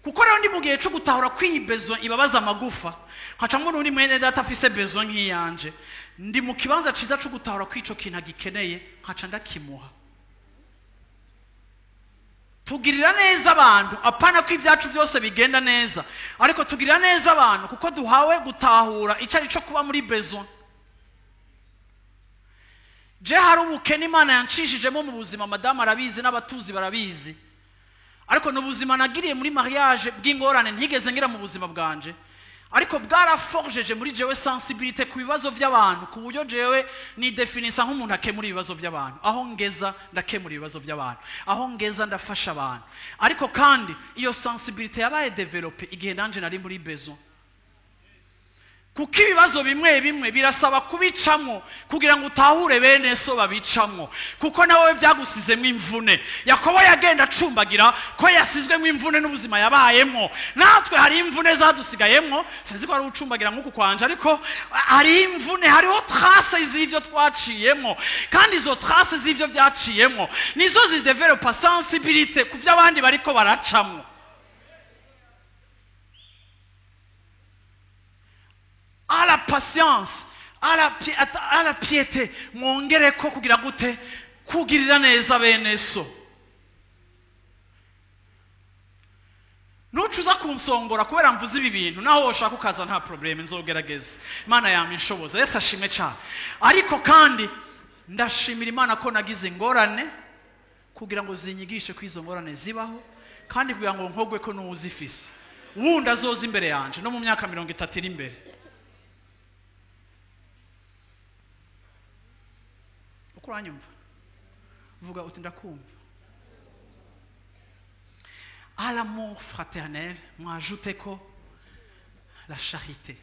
Kuko rero ndi mu gihe cyo gutahura kwiyi besoin ibabaza amagufa, nkaca mbona undi mwene data afise besoin nk'iyanje, ndi mu kibanza ciza cyo gutahura kwico kintu agikeneye, nkaca ndakimuha. Tugirira neza abantu, apana ko ibyacu byose bigenda neza, ariko tugirira neza abantu kuko duhawe gutahura icyo ari cyo kuba muri besoin. Je hari ubukene Imana yancishijemo mu buzima, madamu arabizi n'abatuzi barabizi, ariko n'ubuzima nagiriye muri mariage bw'ingorane ntigeze ngira mu buzima bwanje, ariko bwaraforjeje muri jewe sensibilité ku bibazo by'abantu, ku buryo jewe ni definisa nk'umuntu akemura ibibazo by'abantu. Aho ngeza ndakemura ibibazo by'abantu, aho ngeza ndafasha abantu. Ariko kandi iyo sensibilité yabaye develope igihe nanje nari muri besoin. Kuko ibibazo bimwe bimwe birasaba kubicamo kugira ngo utahure bene so babicamo, kuko nawe byagusizemo imvune. Yakobo yagenda acumbagira ko yasizwemo imvune n'ubuzima yabayemo. Natwe hari imvune zadusigayemo, sinzi ko ari ucumbagira nk'uku kwanje, ariko hari imvune, hariho trace z'ibyo twaciyemo, kandi izo trace z'ibyo byaciyemo nizo zidevelopa sensibilité ku by'abandi bariko baracamo. À la patience, à la piété, mwongereko kugira gute? Kugirira neza bene so. Nucuza kunsongora kubera mvuze ibi bintu, naho woshaka ukaza nta problem, nzogerageza. Imana yamye inshoboza. Yesu ashimwe cyane. Ariko kandi ndashimira Imana ko nagize ingorane kugira ngo zinyigishe ko izo ngorane zibaho, kandi kugira ngo nkogwe ko n'uzifise wundi azoza imbere yanje no mu myaka 30 iri imbere. Uranyumva? Vuga uti ndakumva. À l'amour fraternel, mwajouteko la charité.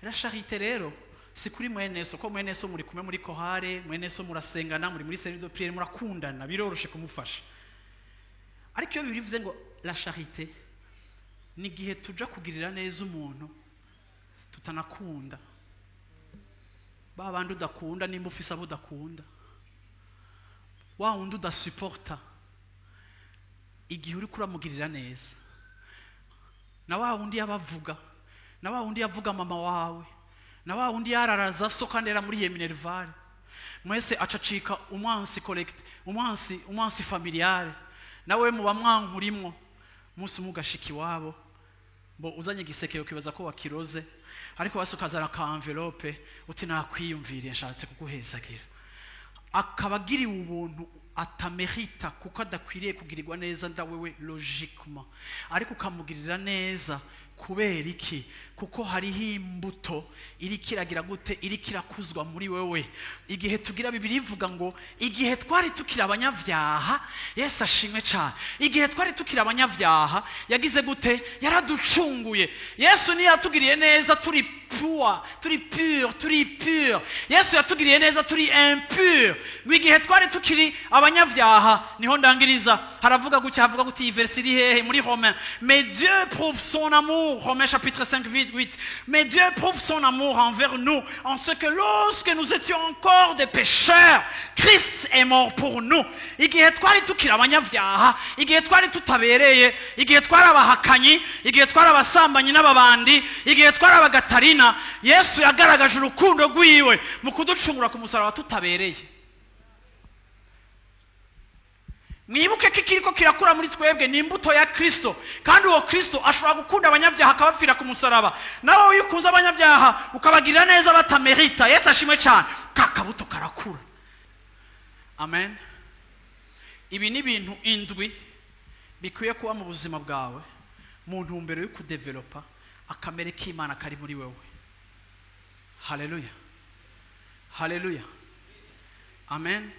La charité rero si kuri mwene so, ko mwene so muri kumwe muri kohare, mwene so murasengana, muri série de prière, murakundana, biroroshe kumufasha. Ariko iyo bivuze ngo la charité ni gihe tuja kugirira neza umuntu tutanakunda. Babandi udakunda nimba ufise abo udakunda, wa wundi udasuporta, igihe uri kuramugirira neza, na wa wundi yabavuga, na wa wundi yavuga mama wawe, na wa wundi yararaza so kandi era muri Minerval, mwese acacika umwansi collect, umwansi familiare, nawe muba mwankurimwo musi mugashiki wabo, bo uzanye gisekeo kibaza ko wakiroze, ariko basukazana ka envelope uti nakwiyumviriye nshatse kuguhezagira, akabagiriwe ubuntu atamerita kuko adakwiriye kugirirwa neza ndawewe logiquement, ariko ukamugirira neza kubera iki? Kuko hariho imbuto iri kiragira gute, iri kirakuzwa muri wewe. Igihe tugira Bibiri ivuga ngo igihe twari tukiri abanyabyaha, Yesu ashimwe cyane, igihe twari tukiri abanyabyaha yagize gute? Yaraducunguye. Yesu niyo yatugiriye neza turi pure. Yesu yatugiriye neza turi impure. Igihe twari tukiri abanyabyaha, niho ndangiriza haravuga gutya, havuga gutya, iyi verse iri hehe muri Romains, mais Dieu prouve son amour, Romains chapitre 5 8, mais Dieu prouve son amour envers nous en ce que lorsque nous étions encore des pécheurs, Christ est mort pour nous. Igihe twari tukiri abanyabyaha, igihe twari tutabereye, igihe twari abahakanyi, igihe twari abasambanyi n'ababandi, igihe twari abagatarina, Yesu yagaragaje urukundo rwiwe mu kuducungura ku musaraba tutabereye. Mwibuke ko ikiriko kirakura muri twebwe ni imbuto ya Kristo, kandi uwo Kristo ashobora gukunda abanyabyaha akabapfira ku musaraba. Nawe iyo ukunze abanyabyaha ukabagirira neza batamerita, Yesu ashimwe cyane, kakabuto karakura. Amen. Ibi ni ibintu indwi bikwiye kuba mu buzima bwawe mu ntumbero yo kudevelopa akamere k'Imana kari muri wewe. Haleluya, haleluya, amen.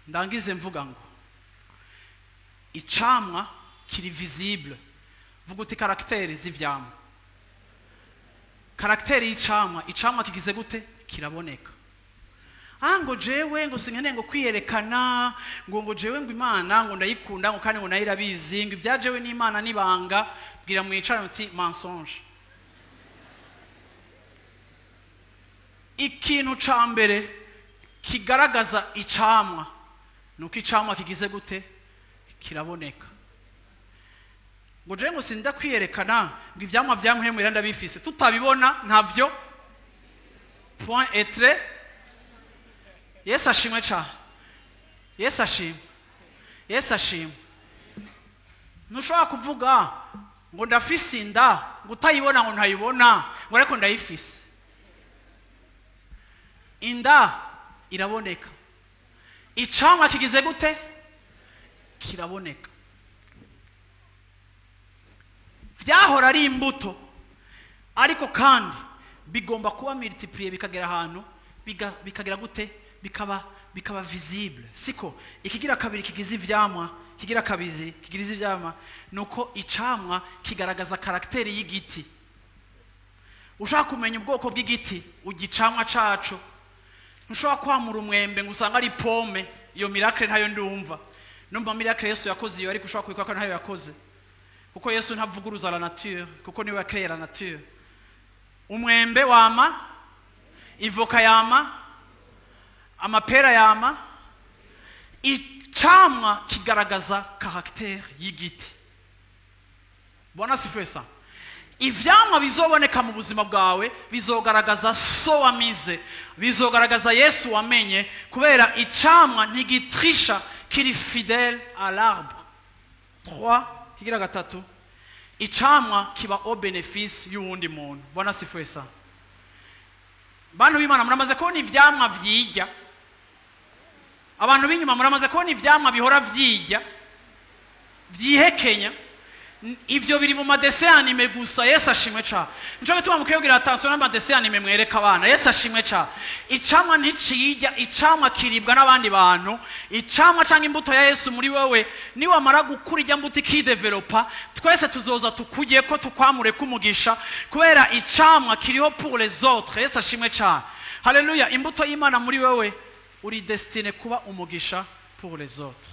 Ndangize mvuga ngo icamwa kiri visible. Vuga uti karakteri z'ivyamwa. Karakteri y'icamwa, icamwa kigize gute? Kiraboneka. Ngo jewe ngo sinkene ngo kwiyerekana, ngo jewe ngo Imana ngo ndayikunda, ngo kandi ngo nayirabizi, ngo ibyajewe n'Imana nibanga. Bwira mwicara uti mensonge. Ikintu ca mbere kigaragaza icamwa nuko icamwa kigize gute? Kiraboneka. Ngo jewe ngo sinda kwiyerekana, ngo ivyamwa vyankwemera ndabifise, tutabibona ntavyo. Point etre. Yesu ashimwe cyane, Yesu ashimwe, Yesu ashimwe. Ntushobora kuvuga ngo ndafise inda, ngo utayibona ngo ntayibona, ngo ariko ndayifise. Inda iraboneka. Icamwa kigize gute? Kiraboneka. Vyahora ari imbuto, ariko kandi bigomba kuba multiplier bikagera ahantu bikagera gute? Bikaba visible. Siko ikigira kabiri kigize ivyamwa, kigira kabizi kigize ivyamwa, nuko icamwa kigaragaza karakteri y'igiti. Ushaka kumenya ubwoko bw'igiti, ugicamwa cacu. Ntushobora kwamura umwembe ngo usanga ari pome, iyo miracle ntayo ndumva. Numva miracle Yesu yakoze iyo, ariko ushobora kwikwa ko ntayo yakoze, kuko Yesu ntavuguruza la nature, kuko niwe yakreye la nature. Umwembe wama, ivoka yama, amapera yama. Icamwa kigaragaza karakteri y'igiti. Bwana sifiwe sana. Ivyamwa bizoboneka mu buzima bwawe bizogaragaza so wamize, bizogaragaza Yesu wamenye, kubera icamwa ntigitrisha, kiri fidèle à l'arbre. 3 kigira gatatu, icamwa kiba au bénéfice y'uwundi muntu. Bwana sifiwe sana. Bantu b'Imana muramaze kubona ivyamwa vyijya. Abantu b'inyuma muramaze kubona ivyamwa bihora vyijya, vyihekenya. Ivyo biri mu madese anime gusa. Yesu ashimwe cyane. Nico gituma mukiyogira attention n'amadese anime mwereka abana. Yesu ashimwe cyane. Icamwa nticiyijya, icamwa kiribwa n'abandi bantu. Icamwa cyangwa imbuto ya Yesu muri wewe ni wamara gukura ijya mbuto ikidevelopa, twese tuzoza tukujye ko tukwamure kumugisha, kubera icamwa kiriho pour les autres. Yesu ashimwe cyane. Haleluya. Imbuto y'Imana muri wewe uri destiné kuba umugisha pour les autres.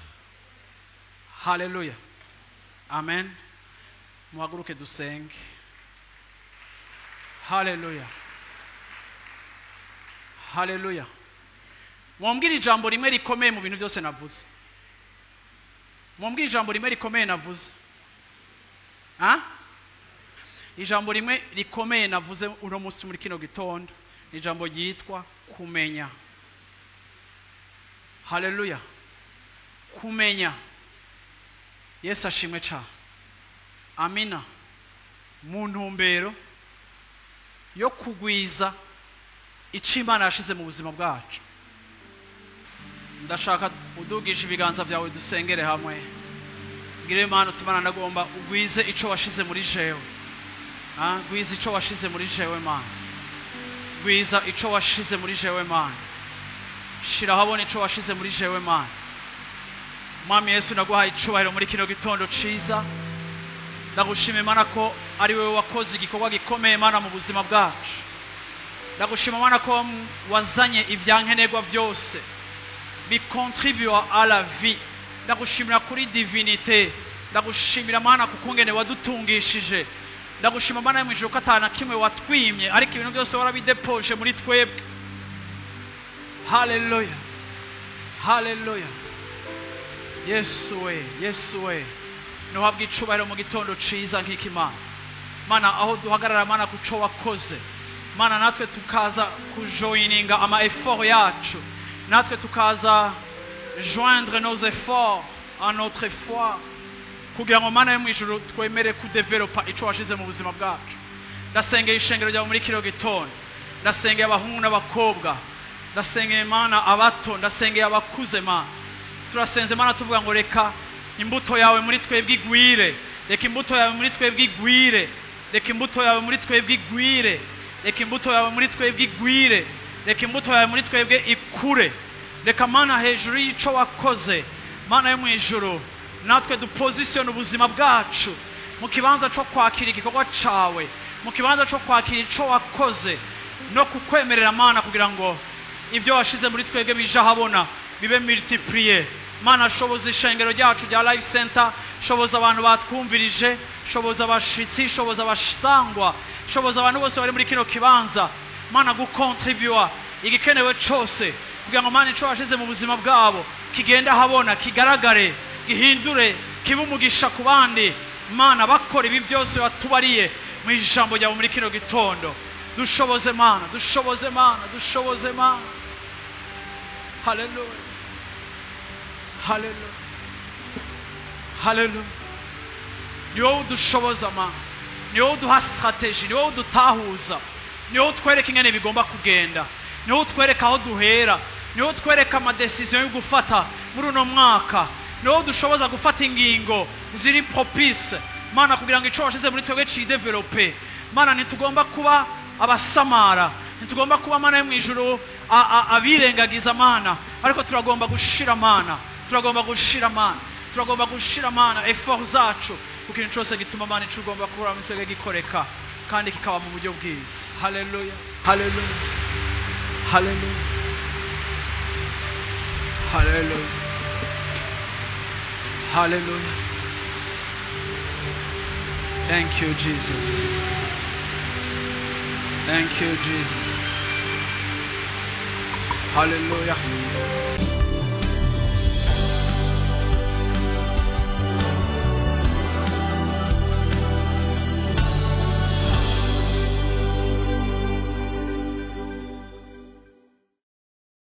Haleluya, amen. Muhaguruke dusenge. Haleluya, haleluya. Mumbwire ijambo rimwe rikomeye mu bintu byose navuze. Mumbwire ijambo rimwe rikomeye navuze. Ijambo rimwe rikomeye navuze uno munsi muri kino gitondo, ijambo ryitwa kumenya. Haleluya, kumenya. Yesu ashimwe cyane. Amina. Mu ntumbero yo kugwiza icyo Imana yashize mu buzima bwacu. ndashaka udugije ibiganza byawe dusengere hamwe. Ngire Imana utumana ndagomba ugwize ico washize muri jewe. Gwiza ico washize muri jewe Mana. Gwiza ico washize muri jewe Mana. Shira habone ico washize muri jewe Mana. Mwami Yesu naguhaye icubahiro muri kino gitondo ciza. Ndagushima Mana ko ari wewe wakoze igikorwa gikomeye Mana mu buzima bwacu. Ndagushima Mana ko wazanye ivyankenerwa byose bicontribue à la vie. Ndagushimira kuri divinité. Ndagushimira Mana kukungene wadutungishije. Ndagushima Mana mu ijuru katana kimwe watwimye ariko ibintu byose warabidepoje muri twebwe. Hallelujah. Hallelujah. Yesu we nuhabwa icubahiro mu gitondo ciza nk'iki Mana. Mana aho duhagarara Mana kuco wakoze Mana natwe tukaza kujoininga ama effort yacu, natwe tukaza joindre nos efforts à notre foi kugira ngo Mana yo mu ijuru twemere kudevelopa ico washize mu buzima bwacu. Ndasengeye ishengero ryawe muri kino gitondo, ndasengeye abahungu n'abakobwa, ndasengeye Mana abato, ndasengeye abakuze Mana. Turasenze Mana tuvuga ngo reka imbuto yawe muri twebwe igwire, reka imbuto yawe muri twebwe igwire, reka imbuto yawe muri twebwe igwire, reka imbuto yawe muri twebwe igwire, reka imbuto yawe muri twebwe ikure. Reka Mana hejuru y'ico wakoze Mana yo mu ijuru natwe duposition ubuzima bwacu mu kibanza cyo kwakira igikorwa cawe, mu kibanza cyo kwakira ico wakoze no kukwemerera Mana kugira ngo ibyo washize muri twebwe bija habona bibe multiplier. Mana shoboza ishengero ryacu rya Life Center, shoboza abantu batwumvirije, shoboza abashitsi, shoboza abasangwa, shoboza abantu bose bari muri kino kibanza Mana gucontribua igikenewe cyose kugira ngo Mana ico washize mu buzima bwabo kigenda habona, kigaragare, gihindure, kibe umugisha ku bandi. Mana bakora ibi byose watubariye mu ijambo ryawe muri kino gitondo. Dushoboze Mana, dushoboze Mana, dushoboze Mana. Hallelujah. Hallelujah. Hallelujah. Niwo dushoboza Mana, niwo duha strategy, niwo dutahuza, niwo twereka ingene bigomba kugenda, niwo twereka aho duhera, niwo twereka ama decision yo gufata muri uno mwaka, niwo dushoboza gufata ingingo ziri propice Mana kugira ngo ico washize muri twebwe cidevelope. Mana ntitugomba kuba abasamara, ntitugomba kuba Mana yo mu ijuru abirengagiza Mana, ariko turagomba gushira Mana, turagomba gushira Mana, turagomba gushira Mana effort zacu kuko ikintu cyose gituma Mana ico ugomba kubura mu twebwe gikoreka kandi kikaba mu buryo bwiza. Hallelujah. Hallelujah. Hallelujah. Hallelujah. Hallelujah. Thank you, Jesus. Thank you, Jesus. Hallelujah.